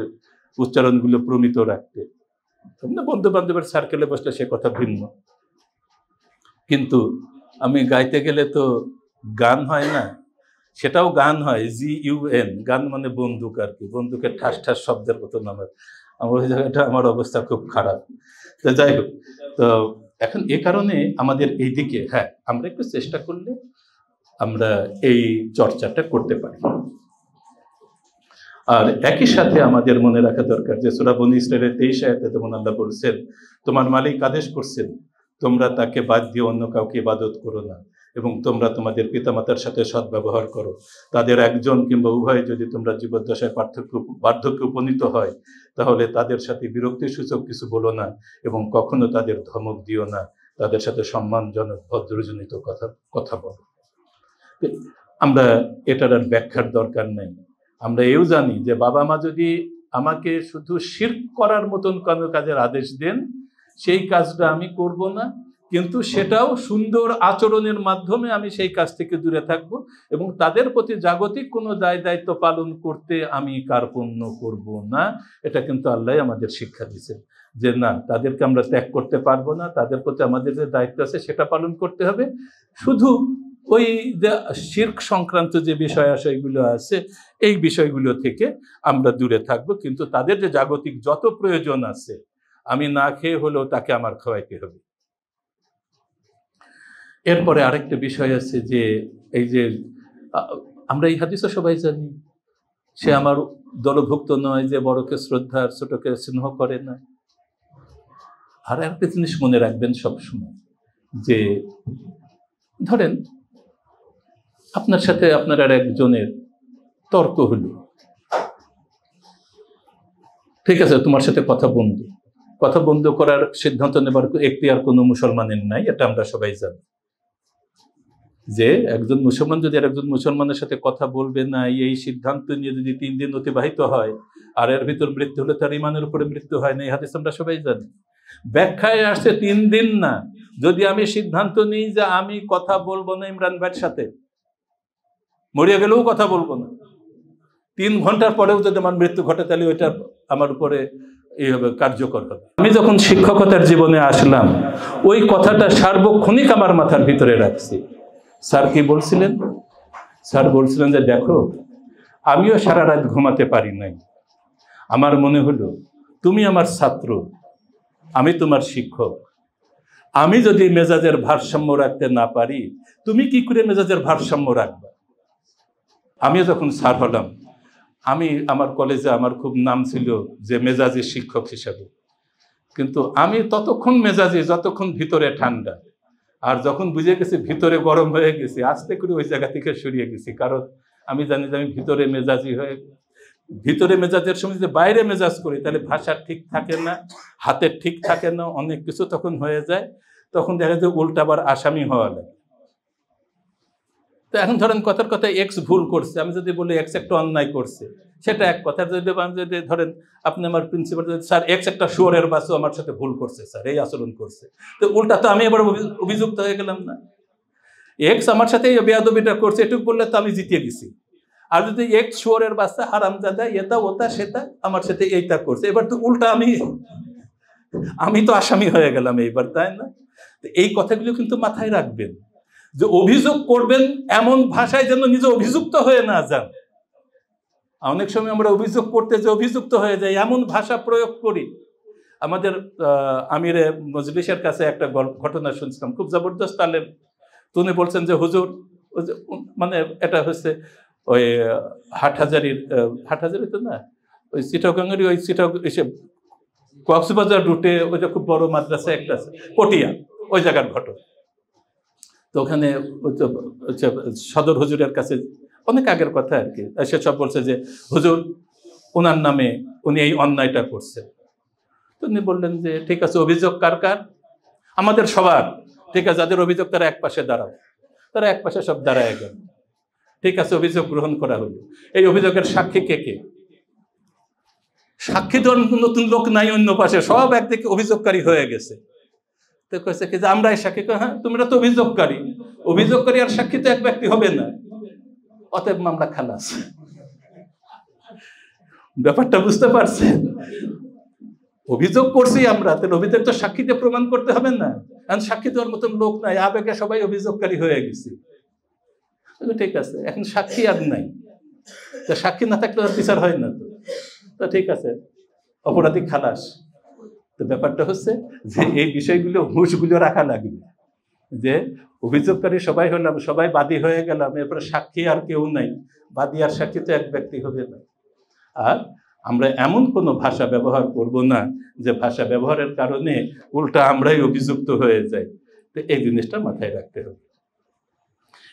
উচ্চারণগুলো প্রমিত রাখতে। বন্ধু বান্ধবের সার্কেলে বসলে সে কথা ভিন্ন, কিন্তু আমি গাইতে গেলে তো গান হয় না, সেটাও গান হয়, GUN, গান মানে বন্দুক আর কি, বন্দুকের ঠাস ঠাস শব্দের মতন আমার ওই জায়গাটা আমার অবস্থা খুব খারাপ। তো যাই হোক, তো এখন এ কারণে আমাদের এই দিকে হ্যাঁ আমরা একটু চেষ্টা করলে আমরা এই চর্চাটা করতে পারি। আর একই সাথে আমাদের মনে রাখা দরকার যে সূরা বনী ইসরাঈলের 23 আয়াতে যেমন আল্লাহ বলছেন, তোমার মালিক আদেশ করছেন তোমরা তাকে বাদ দিয়ে অন্য কাউকে ইবাদত করো না, এবং তোমরা তোমাদের পিতামাতার সাথে সদ্ব্যবহার করো। তাদের একজন কিংবা উভয় যদি তোমরা জীবদ্দশায় বার্ধক্যে উপনীত হয়, তাহলে তাদের সাথে বিরক্তিসূচক কিছু বলো না, এবং কখনো তাদের ধমক দিও না, তাদের সাথে সম্মানজনক ভদ্রজনিত কথা বলো। আমরা এটার আর ব্যাখ্যার দরকার নেই। আমরা এও জানি যে বাবা মা যদি আমাকে শুধু শিরক করার মতন কোনো কাজের আদেশ দেন, সেই কাজটা আমি করব না, কিন্তু সেটাও সুন্দর আচরণের মাধ্যমে আমি সেই কাজ থেকে দূরে থাকব, এবং তাদের প্রতি জাগতিক কোনো দায় দায়িত্ব পালন করতে আমি কার্পণ্য করব না। এটা কিন্তু আল্লাহ আমাদের শিক্ষা দিয়েছেন যে না, তাদেরকে আমরা ত্যাগ করতে পারবো না, তাদের প্রতি আমাদের যে দায়িত্ব আছে সেটা পালন করতে হবে। শুধু ওই যে শিরক সংক্রান্ত যে বিষয় আশয়গুলো আছে এই বিষয়গুলো থেকে আমরা দূরে থাকবো, কিন্তু তাদের যে জাগতিক যত প্রয়োজন আছে আমি না খেয়ে হলেও তাকে আমার খাওয়াইতে হবে। এরপরে আরেকটা বিষয় আছে যে এই যে আমরা এই হাদিসও সবাই জানি, সে আমার দলভুক্ত নয় যে বড়কে শ্রদ্ধা আর ছোটকে স্নেহ করে না। আর একটা জিনিস মনে রাখবেন সবসময়, যে ধরেন আপনার সাথে আপনার আর একজনের তর্ক হলো, ঠিক আছে, তোমার সাথে কথা বন্ধ করার সিদ্ধান্ত নেবার এখতিয়ার কোনো মুসলমানের নাই, এটা আমরা সবাই জানি। যে একজন মুসলমান যদি আর একজন মুসলমানের সাথে কথা বলবে না এই সিদ্ধান্ত নিয়ে যদি 3 দিন অতিবাহিত হয়, আর এর ভিতর মৃত্যু হলে তার ইমানের উপরে মৃত্যু হয় না, এই হাদিস আমরা সবাই জানি। ব্যাখ্যায় আসছে 3 দিন না, যদি আমি সিদ্ধান্ত নিই যে আমি কথা বলবো না ইমরান ভাইয়ের সাথে, মরিয়া গেলেও কথা বলবো না, 3 ঘন্টার পরেও যদি আমার মৃত্যু ঘটে, তাহলে ওইটা আমার উপরে এইভাবে কার্যকর হবে। আমি যখন শিক্ষকতার জীবনে আসলাম, ওই কথাটা সার্বক্ষণিক আমার মাথার ভিতরে রাখছি। স্যার কি বলছিলেন? স্যার বলছিলেন যে দেখো, আমিও সারা রাত ঘুমাতে পারি নাই। আমার মনে হলো তুমি আমার ছাত্র, আমি তোমার শিক্ষক, আমি যদি মেজাজের ভারসাম্য রাখতে না পারি, তুমি কি করে মেজাজের ভারসাম্য রাখবা? আমি যখন স্যার হলাম, আমার কলেজে আমার খুব নাম ছিল যে মেজাজি শিক্ষক হিসাবে, কিন্তু আমি ততক্ষণ মেজাজি যতক্ষণ ভিতরে ঠান্ডা, আর যখন বুঝে গেছি ভিতরে গরম হয়ে গেছি, আস্তে করে ওই জায়গা থেকে সরিয়ে গেছি। কারণ আমি জানি যে আমি ভিতরে মেজাজি হয়ে, ভিতরে মেজাজের সময় যদি বাইরে মেজাজ করি, তাহলে ভাষা ঠিক থাকে না, হাতের ঠিক থাকে না, অনেক কিছু তখন হয়ে যায়, তখন দেখা যায় উল্টা আবার আসামি হওয়া লাগে। তো এখন ধরেন কথার কথা এক্স ভুল করছে, আমি যদি বলি এক্স একটা অন্যায় করছে, সেটা এক কথা। যদি আমি যদি ধরেন আপনি আমার প্রিন্সিপাল, স্যার এক্স একটা শুয়োরের বাচ্চা আমার সাথে ভুল করছে, স্যার এই আচরণ করছে, তো উল্টা তো আমি এবার অভিযুক্ত হয়ে গেলাম না? এক্স আমার সাথে এই বেয়াদবিটা করছে এটুকু বললে তো আমি জিতিয়ে গেছি। আর যদি এক্স শুয়োরের বাচ্চা হারামজাদা এটা ওটা সেটা আমার সাথে এইটা করছে, এবার তো উল্টা আমি তো আসামি হয়ে গেলাম এইবার, তাই না? তো এই কথাগুলো কিন্তু মাথায় রাখবেন, যে অভিযোগ করবেন এমন ভাষায় যেন নিজে অভিযুক্ত হয়ে না যান। অনেক সময় আমরা অভিযোগ করতে যে অভিযুক্ত হয়ে যাই, এমন ভাষা প্রয়োগ করি। আমাদের আমিরে মজলিসের কাছে একটা ঘটনা শুনছিলাম, খুব জবরদস্ত আলেম। উনি বলছেন যে হুজুর, মানে এটা হচ্ছে ওই হাটহাজারি তো না, ওই চিটাগঙ্গের ওই কক্সবাজার রুটে ওইটা খুব বড় মাদ্রাসা একটা আছে, পটিয়া, ওই জায়গার ঘটনা। তো ওখানে সদর হুজুরের কাছে অনেক আগের কথা আর কি, সে সব বলছে যে হুজুর ওনার নামে উনি এই অন্যায়টা করছে। তো উনি বললেন যে ঠিক আছে, অভিযোগ কার কার? আমাদের সবার। ঠিক আছে, যাদের অভিযোগ তারা এক পাশে দাঁড়াও। তারা এক পাশে সব দাঁড়ায় গেল। ঠিক আছে, অভিযোগ গ্রহণ করা হলো। এই অভিযোগের সাক্ষী কে কে? সাক্ষী তো নতুন লোক নাই অন্য পাশে, সব একদিকে অভিযোগকারী হয়ে গেছে। তো কইছে কি যে আমরাই সাক্ষী। হ্যাঁ, তোমরা তো অভিযোগকারী আর সাক্ষী তো এক ব্যক্তি হবে না, অতএব মামলা খালাস। ব্যাপারটা বুঝতে পারছেন? অভিযোগ করছি আমরা, তাহলে অভিযোগ তো সাক্ষীতে প্রমাণ করতে হবে না? কারণ সাক্ষী দেওয়ার মতন লোক নাই, আবেগে সবাই অভিযোগকারী হয়ে গেছি। ঠিক আছে, এখন সাক্ষী আর নাই, তা সাক্ষী না থাকলে আর বিচার হয় না। তো ঠিক আছে, অপরাধী খালাস। তো ব্যাপারটা হচ্ছে যে এই বিষয়গুলো হুঁশগুলো রাখা লাগবে, যে অভিযোগকারী সবাই হলাম, সবাই বাদী হয়ে গেলাম, এরপরে সাক্ষী আর কেউ নাই, বাদী আর সাক্ষী তো এক ব্যক্তি হবে না। আর আমরা এমন কোনো ভাষা ব্যবহার করব না যে ভাষা ব্যবহারের কারণে উল্টা আমরাই অভিযুক্ত হয়ে যাই। তো এই জিনিসটা মাথায় রাখতে হবে।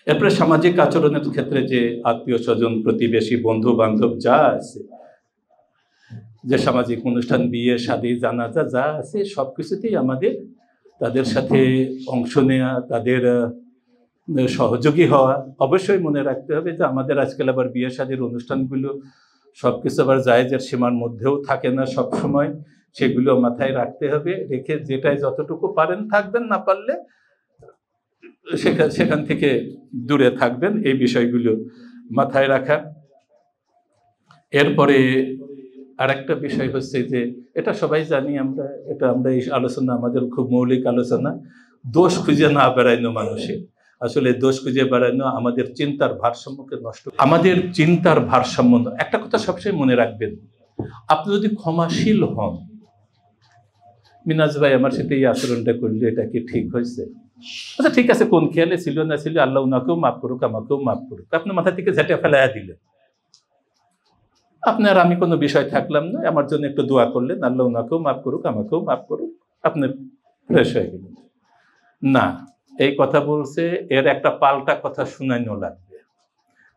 এরপরে সামাজিক আচরণের ক্ষেত্রে যে আত্মীয় স্বজন, প্রতিবেশী, বন্ধু বান্ধব যা আছে, যে সামাজিক অনুষ্ঠান, বিয়ে, শাদী, জানাজা যা আছে, সবকিছুতেই আমাদের তাদের সাথে অংশ নেওয়া, তাদের সহযোগী হওয়া। অবশ্যই মনে রাখতে হবে যে আমাদের আজকাল আবার বিয়ে শাদীর অনুষ্ঠানগুলো সবকিছু আবার জায়েজের সীমার মধ্যেও থাকে না সব সময়, সেগুলো মাথায় রাখতে হবে। রেখে যেটাই যতটুকু পারেন থাকবেন, না পারলে সেখান থেকে দূরে থাকবেন, এই বিষয়গুলো মাথায় রাখা। এরপরে আরেকটা বিষয় হচ্ছে যে এটা সবাই জানি আমরা, আমরা এই আলোচনা আমাদের খুব মৌলিক আলোচনা, দোষ খুঁজে না বেড়াইনো মানুষের। আসলে দোষ খুঁজে বেড়ানো আমাদের চিন্তার ভারসাম্যকে নষ্ট, আমাদের চিন্তার ভারসাম্য। একটা কথা সবসময় মনে রাখবেন, আপনি যদি ক্ষমাশীল হন, মিনাজ ভাই আমার সাথে এই আচরণটা করলে এটা কি ঠিক হয়েছে? আচ্ছা ঠিক আছে, কোন খেয়ালে ছিল না ছিল, আল্লাহ উনাকেও মাফ করুক, আমাকেও মাফ করুক, আপনি মাথা থেকে ঝাঁটে ফেলাইয়া দিলেন। আপনার আমি কোনো বিষয় থাকলাম না, আমার জন্য একটু দোয়া করলেন, আল্লাহ উনাকেও মাফ করুক, আমাকেও মাফ করুক, আপনি ফ্রেশ হয়ে গেলেন। না, এই কথা বলছে, এর একটা পাল্টা কথা শুনানো লাগবে,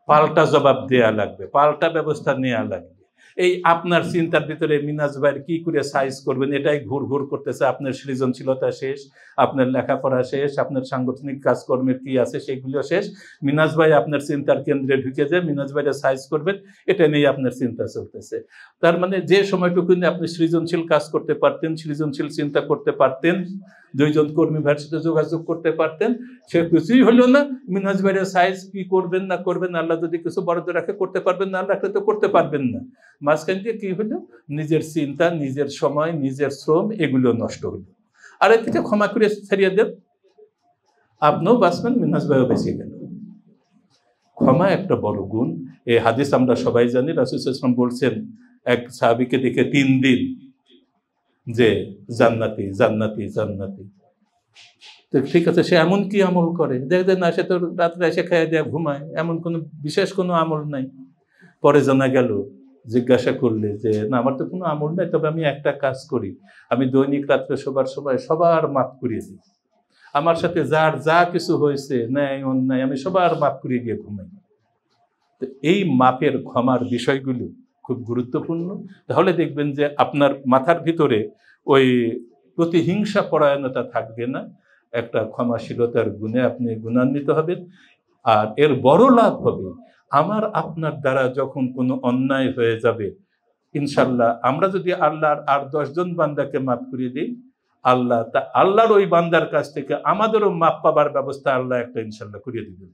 পাল্টা জবাব দেয়া লাগবে, পাল্টা ব্যবস্থা নেওয়া লাগবে। এই আপনার চিন্তার ভিতরে মিনাজ ভাইয়ের কি করে সাইজ করবেন এটাই ঘুর ঘুর করতেছে। আপনার সৃজনশীলতা শেষ, আপনার লেখাপড়া শেষ, আপনার সাংগঠনিক কাজকর্মের কি আছে সেগুলো শেষ। মিনাজ ভাই আপনার চিন্তার কেন্দ্রে ঢুকে যায়, মিনাজ ভাইয়ের সাইজ করবেন, এটা নিয়ে আপনার চিন্তা চলতেছে। তার মানে যে সময়টুকু আপনি সৃজনশীল কাজ করতে পারতেন, সৃজনশীল চিন্তা করতে পারতেন, দুইজন কর্মী ভাইয়ের সাথে যোগাযোগ করতে পারতেন, সে কিছুই হলো না। মিনাজ ভাইয়ের সাইজ কি করবেন না করবেন, আল্লাহ যদি কিছু বরাদ্দ রাখে করতে পারবেন, না রাখলে তো করতে পারবেন না। মাঝখান দিয়ে কি হলো, নিজের চিন্তা, নিজের সময়, নিজের শ্রম এগুলো নষ্ট হলো। আর এর থেকে ক্ষমা করে ছাড়িয়ে দেন, আপনিও বাঁচবেন, মিনাজ ভাইও বেঁচে গেল। ক্ষমা একটা বড় গুণ। এই হাদিস আমরা সবাই জানি, রাসূল সাল্লাল্লাহু আলাইহি ওয়াসাল্লাম বলছেন এক সাহাবীকে দেখে 3 দিন যে জান্নাতি জান্নাতি জান্নাতি। তো ঠিক আছে, সে এমন কি আমল করে, দেখবেন না, সে তো রাত্রে এসে খেয়ে দেয়া ঘুমায়, এমন কোনো বিশেষ কোনো আমল নাই। পরে জানা গেল, জিজ্ঞাসা করলে যে না, আমার তো কোনো আমল নাই, তবে আমি একটা কাজ করি, আমি দৈনিক রাত্রে শোবার সময় সবার মাফ করিয়ে দিই, আমার সাথে যার যা কিছু হয়েছে ন্যায় অন্যায় আমি সবার মাফ করিয়ে গিয়ে ঘুমাই। তো এই মাপের ক্ষমার বিষয়গুলো খুব গুরুত্বপূর্ণ। তাহলে দেখবেন যে আপনার মাথার ভিতরে ওই প্রতিহিংসা পরায়ণতা থাকবে না, একটা ক্ষমাশীলতার গুণে আপনি গুণান্বিত হবেন। আর এর বড় লাভ হবে, আমার আপনার দ্বারা যখন কোনো অন্যায় হয়ে যাবে, ইনশাল্লাহ আমরা যদি আল্লাহর আর 10 জন বান্দাকে মাফ করিয়ে দিই, আল্লাহর ওই বান্দার কাছ থেকে আমাদেরও মাফ পাবার ব্যবস্থা আল্লাহ একটা ইনশাল্লাহ করিয়ে দিবেন।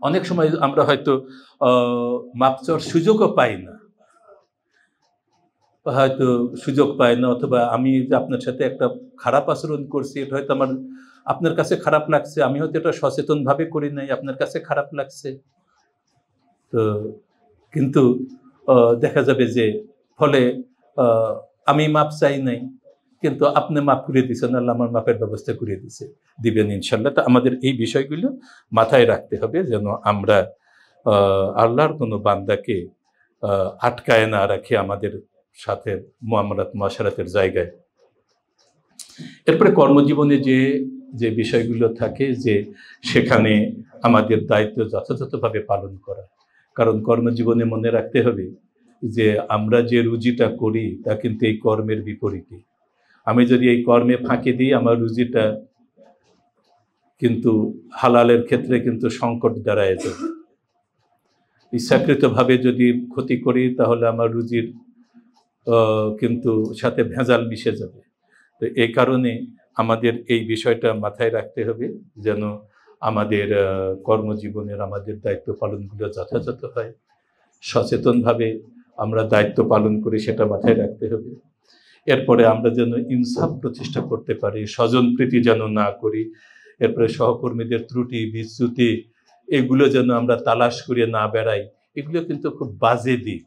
অনেক সময় আমরা হয়তো মাফ চাওয়ার সুযোগও পাই না, অথবা আমি যে আপনার সাথে একটা খারাপ আচরণ করছি, এটা হয়তো আপনার কাছে খারাপ লাগছে, আমি হয়তো এটা সচেতন ভাবে করি নাই, আপনার কাছে খারাপ লাগছে। তো কিন্তু দেখা যাবে যে ফলে আমি মাপ চাই নাই, কিন্তু আপনি মাপ করিয়ে দিচ্ছেন, আল্লাহ আমার মাপের ব্যবস্থা করিয়ে দিবেন ইনশাল্লাহ। তো আমাদের এই বিষয়গুলো মাথায় রাখতে হবে, যেন আমরা আল্লাহর কোনো বান্দাকে আটকায় না রাখি আমাদের সাথে মুআমালাত মুআশারাতের জায়গায়। এরপরে কর্মজীবনে যে বিষয়গুলো থাকে, যে সেখানে আমাদের দায়িত্ব যথাযথভাবে পালন করা। কারণ কর্মজীবনে মনে রাখতে হবে যে আমরা যে রুজিটা করি তা কিন্তু এই কর্মের বিপরীতে। আমি যদি এই কর্মে ফাঁকি দিই, আমার রুজিটা কিন্তু হালালের ক্ষেত্রে কিন্তু সংকট দাঁড়ায় যাবে। ইচ্ছাকৃতভাবে যদি ক্ষতি করি তাহলে আমার রুজির কিন্তু সাথে ভেজাল মিশে যাবে। তো এই কারণে আমাদের এই বিষয়টা মাথায় রাখতে হবে, যেন আমাদের কর্মজীবনের আমাদের দায়িত্ব পালনগুলো যথাযথ হয়, সচেতনভাবে আমরা দায়িত্ব পালন করি, সেটা মাথায় রাখতে হবে। এরপরে আমরা যেন ইনসাফ প্রতিষ্ঠা করতে পারি, স্বজন প্রীতি যেন না করি। এরপরে সহকর্মীদের ত্রুটি বিচ্যুতি এগুলো যেন আমরা তালাশ করে না বেড়াই, এগুলো কিন্তু খুব বাজে দিক।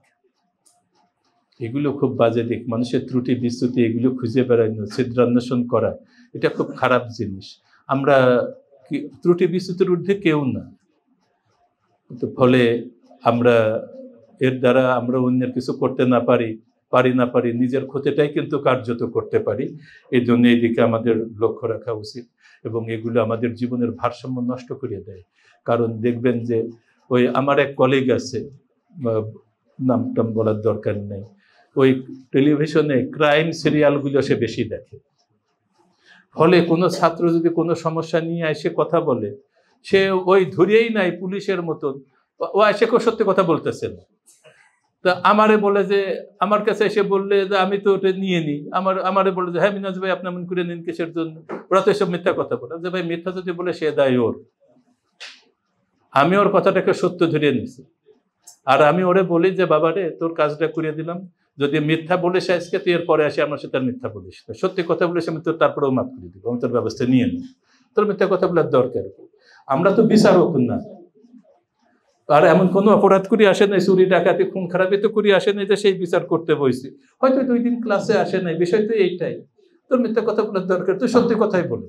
এগুলো খুব বাজে দিক। মানুষের ত্রুটি বিচ্যুতি এগুলো খুঁজে বেড়ানো, ছিদ্রান্বেষণ করা, এটা খুব খারাপ জিনিস। আমরা ত্রুটি বিচ্যুতির ঊর্ধ্বে কেউ না, তো ফলে আমরা এর দ্বারা আমরা অন্যের কিছু করতে না পারি নিজের ক্ষতিটাই কিন্তু কার্যত করতে পারি। এই জন্য এই দিকে আমাদের লক্ষ্য রাখা উচিত, এবং এগুলো আমাদের জীবনের ভারসাম্য নষ্ট করে দেয়। কারণ দেখবেন যে ওই আমার এক কলিগ আছে, নামটা বলার দরকার নেই, ওই টেলিভিশনে ক্রাইম সিরিয়ালগুলো সে বেশি দেখে। ফলে কোনো ছাত্র যদি কোনো সমস্যা নিয়ে এসে কথা বলে, সে ওই ধরেই নাই পুলিশের মতন, ও এসে সত্যি কথা বলতেছে না। তা আমারে বলে যে, আমার কাছে এসে বললে যে আমি তো ওটা নিয়ে নিই, আমারে বলে যে হ্যাঁ মিনাজ ভাই আপনি এমন করে নিন কিসের জন্য, ওরা তো এসব মিথ্যা কথা বলে। যে ভাই মিথ্যা যদি বলে সে দায় ওর, আমি ওর কথাটাকে সত্য ধরিয়ে নিছি। আর আমি ওরে বলি যে বাবা রে তোর কাজটা করে দিলাম, যদি মিথ্যা বলিস আজকে তুই এরপরে আসে আমার সাথে আর মিথ্যা বলিস না, সত্যি কথা বলিস আমি তোর তারপরেও মাফ করে দিব, আমি তোর ব্যবস্থা নিয়ে নিই, তোর মিথ্যা কথা বলার দরকার। আমরা তো বিচারক না, আর এমন কোনো অপরাধ করি আসে নাই, চুরি ডাকাতি খুন খারাপি তো করি আসে নাই যে সেই বিচার করতে বসছি। হয়তো 2 দিন ক্লাসে আসে নাই, বিষয় তো এইটাই, তোর মিথ্যা কথা বলার দরকার, তুই সত্যি কথাই বলে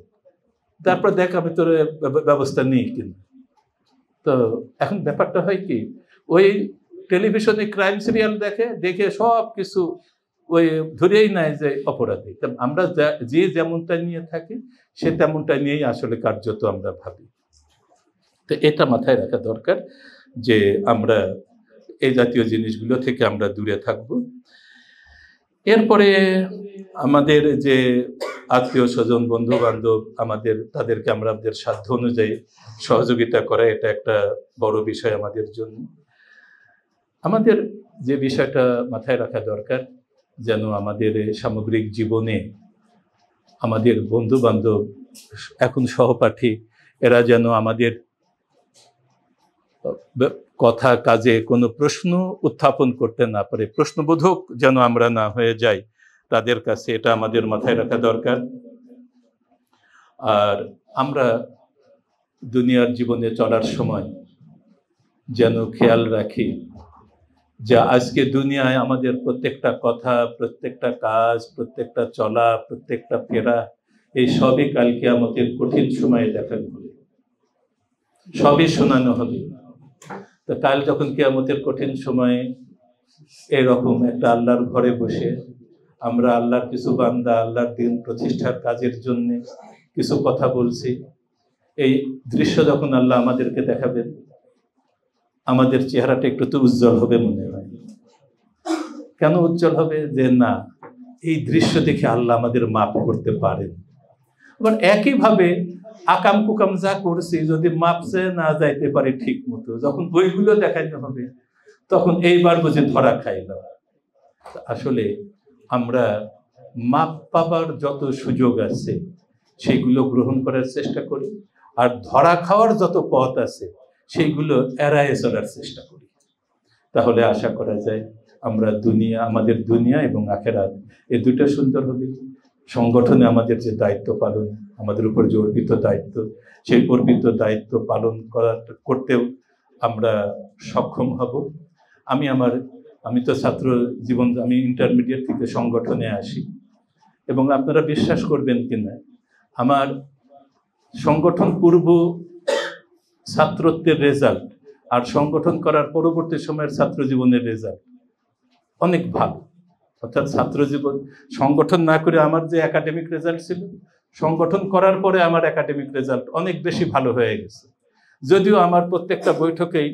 তারপর দেখ আমি তোর ব্যবস্থা নিই কিনা। তো এখন ব্যাপারটা হয় কি, ওই টেলিভিশনে ক্রাইম সিরিয়াল দেখে সব কিছু ওই ধরেই নাই যে অপরাধী। আমরা যে যেমনটা নিয়ে থাকি সে তেমনটা নিয়েই আসলে কার্যত আমরা ভাবি। তো এটা মাথায় রাখা দরকার যে আমরা এই জাতীয় জিনিসগুলো থেকে আমরা দূরে থাকব। এরপরে আমাদের যে আত্মীয় স্বজন বন্ধু বান্ধব তাদেরকে আমরা আমাদের সাধ্য অনুযায়ী সহযোগিতা করা, এটা একটা বড় বিষয় আমাদের জন্য। আমাদের যে বিষয়টা মাথায় রাখা দরকার, যেন আমাদের সামগ্রিক জীবনে আমাদের বন্ধু বান্ধব, এখন সহপাঠী, এরা যেন আমাদের কথা কাজে কোনো প্রশ্ন উত্থাপন করতে না পারে, প্রশ্নবোধক যেন আমরা না হয়ে যাই তাদের কাছে, এটা আমাদের মাথায় রাখা দরকার। আর আমরা দুনিয়ার জীবনে চলার সময় যেন খেয়াল রাখি যে আজকে দুনিয়ায় আমাদের প্রত্যেকটা কথা, প্রত্যেকটা কাজ, প্রত্যেকটা চলা, প্রত্যেকটা ফেরা, এই সবই কাল কিয়ামতের কঠিন সময়ে দেখানো হবে, সবই শোনানো হবে। তো কাল যখন কিয়ামতের কঠিন সময়ে এরকম একটা আল্লাহর ঘরে বসে আমরা আল্লাহর কিছু বান্দা আল্লাহর দিন প্রতিষ্ঠার কাজের জন্য কিছু কথা বলছি, এই দৃশ্য যখন আল্লাহ আমাদেরকে দেখাবেন, আমাদের চেহারাটা একটু তো উজ্জ্বল হবে মনে হয়। কেন উজ্জ্বল হবে? যে না, এই দৃশ্য দেখে আল্লাহ আমাদের মাফ করতে পারেন। আবার একইভাবে আকাম কুকাম যা করছি যদি মাপসে না যাইতে পারে ঠিক মতো, যখন বইগুলো দেখাইতে হবে তখন এইবার বুঝে ধরা খাইলাম। আসলে আমরা মাপ পাবার যত সুযোগ আছে সেইগুলো গ্রহণ করার চেষ্টা করি, আর ধরা খাওয়ার যত পথ আছে সেইগুলো এড়ায়ে চলার চেষ্টা করি। তাহলে আশা করা যায় আমরা আমাদের দুনিয়া এবং আখেরাত এই দুটো সুন্দর হবে। সংগঠনে আমাদের যে দায়িত্ব পালন, আমাদের উপর যে অর্পিত দায়িত্ব, সেই অর্পিত দায়িত্ব পালন করতেও আমরা সক্ষম হব। আমি তো ছাত্র জীবন, আমি ইন্টারমিডিয়েট থেকে সংগঠনে আসি, এবং আপনারা বিশ্বাস করবেন কিনা, আমার সংগঠন পূর্ব ছাত্রত্বের রেজাল্ট আর সংগঠন করার পরবর্তী সময়ের ছাত্র জীবনের রেজাল্ট অনেক ভালো। অর্থাৎ ছাত্র জীবন সংগঠন না করে আমার যে একাডেমিক রেজাল্ট ছিল, সংগঠন করার পরে আমার একাডেমিক রেজাল্ট অনেক বেশি ভালো হয়ে গেছে। যদিও আমার প্রত্যেকটা বৈঠকেই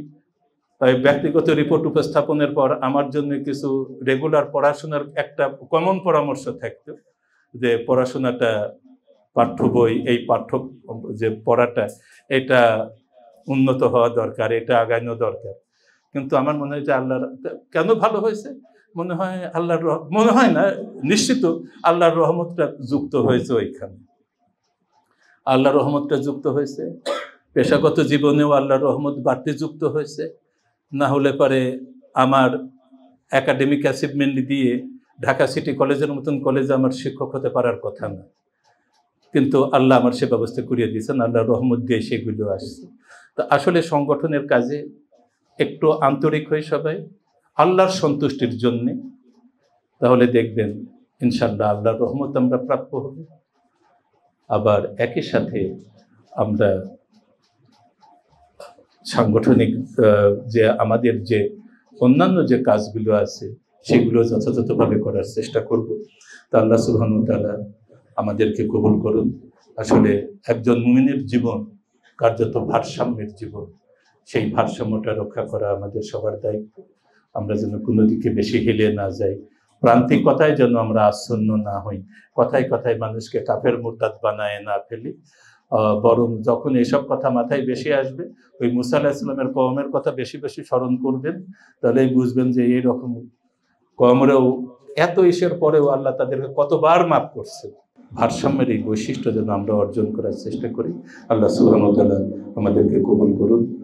ব্যক্তিগত রিপোর্ট উপস্থাপনের পর আমার জন্য কিছু রেগুলার পড়াশোনার একটা কমন পরামর্শ থাকতো, যে পড়াশোনাটা পাঠ্য বই, এই যে পড়াটা, এটা উন্নত হওয়া দরকার, এটা আগানো দরকার। কিন্তু আমার মনে হয় যে আল্লাহর কেন ভালো হয়েছে, মনে হয় না, নিশ্চিত আল্লাহর রহমতটা যুক্ত হয়েছে ওইখানে। আল্লাহর রহমতটা যুক্ত হয়েছে, পেশাগত জীবনেও আল্লাহর রহমত বাড়তে যুক্ত হয়েছে। না হলে পরে আমার একাডেমিক অ্যাচিভমেন্ট দিয়ে ঢাকা সিটি কলেজের মতন কলেজে আমার শিক্ষক হতে পারার কথা না, কিন্তু আল্লাহ আমার সে ব্যবস্থা করিয়ে দিয়েছেন, আল্লাহর রহমত দিয়ে সেগুলো আসছে। তো আসলে সংগঠনের কাজে একটু আন্তরিক হই সবাই আল্লাহর সন্তুষ্টির জন্যে, তাহলে দেখবেন ইনশাআল্লাহ আল্লাহর রহমত আমরা প্রাপ্য হব। আবার একই সাথে আমরা সাংগঠনিক যে আমাদের যে অন্যান্য যে কাজগুলো আছে সেগুলো যথাযথভাবে করার চেষ্টা করব। তা আল্লাহ সুবহানাহু ওয়া তাআলা আমাদেরকে কবুল করুন। আসলে একজন মুমিনের জীবন কার্যত ভারসাম্যের জীবন, সেই ভারসাম্যটা রক্ষা করা আমাদের সবার দায়িত্ব। আমরা যেন কোনো দিকে বেশি হেলে না যাই, প্রান্তিকতায় যেন আমরা আচ্ছন্ন না হই, কথায় কথায় মানুষকে কাফের মুরতাদ বানায় না ফেলি। বরং যখন এইসব কথা মাথায় বেশি আসবে, ওই মুসা আলাইহিস সালামের কওমের কথা বেশি বেশি স্মরণ করবেন, তাহলেই বুঝবেন যে এইরকম কওমরেও এত ইসের পরেও আল্লাহ তাদেরকে কতবার মাফ করছে। ভারসাম্যের এই বৈশিষ্ট্য যেন আমরা অর্জন করার চেষ্টা করি। আল্লাহ সুবহানাহু ওয়া তাআলা আমাদেরকে কবুল করুন।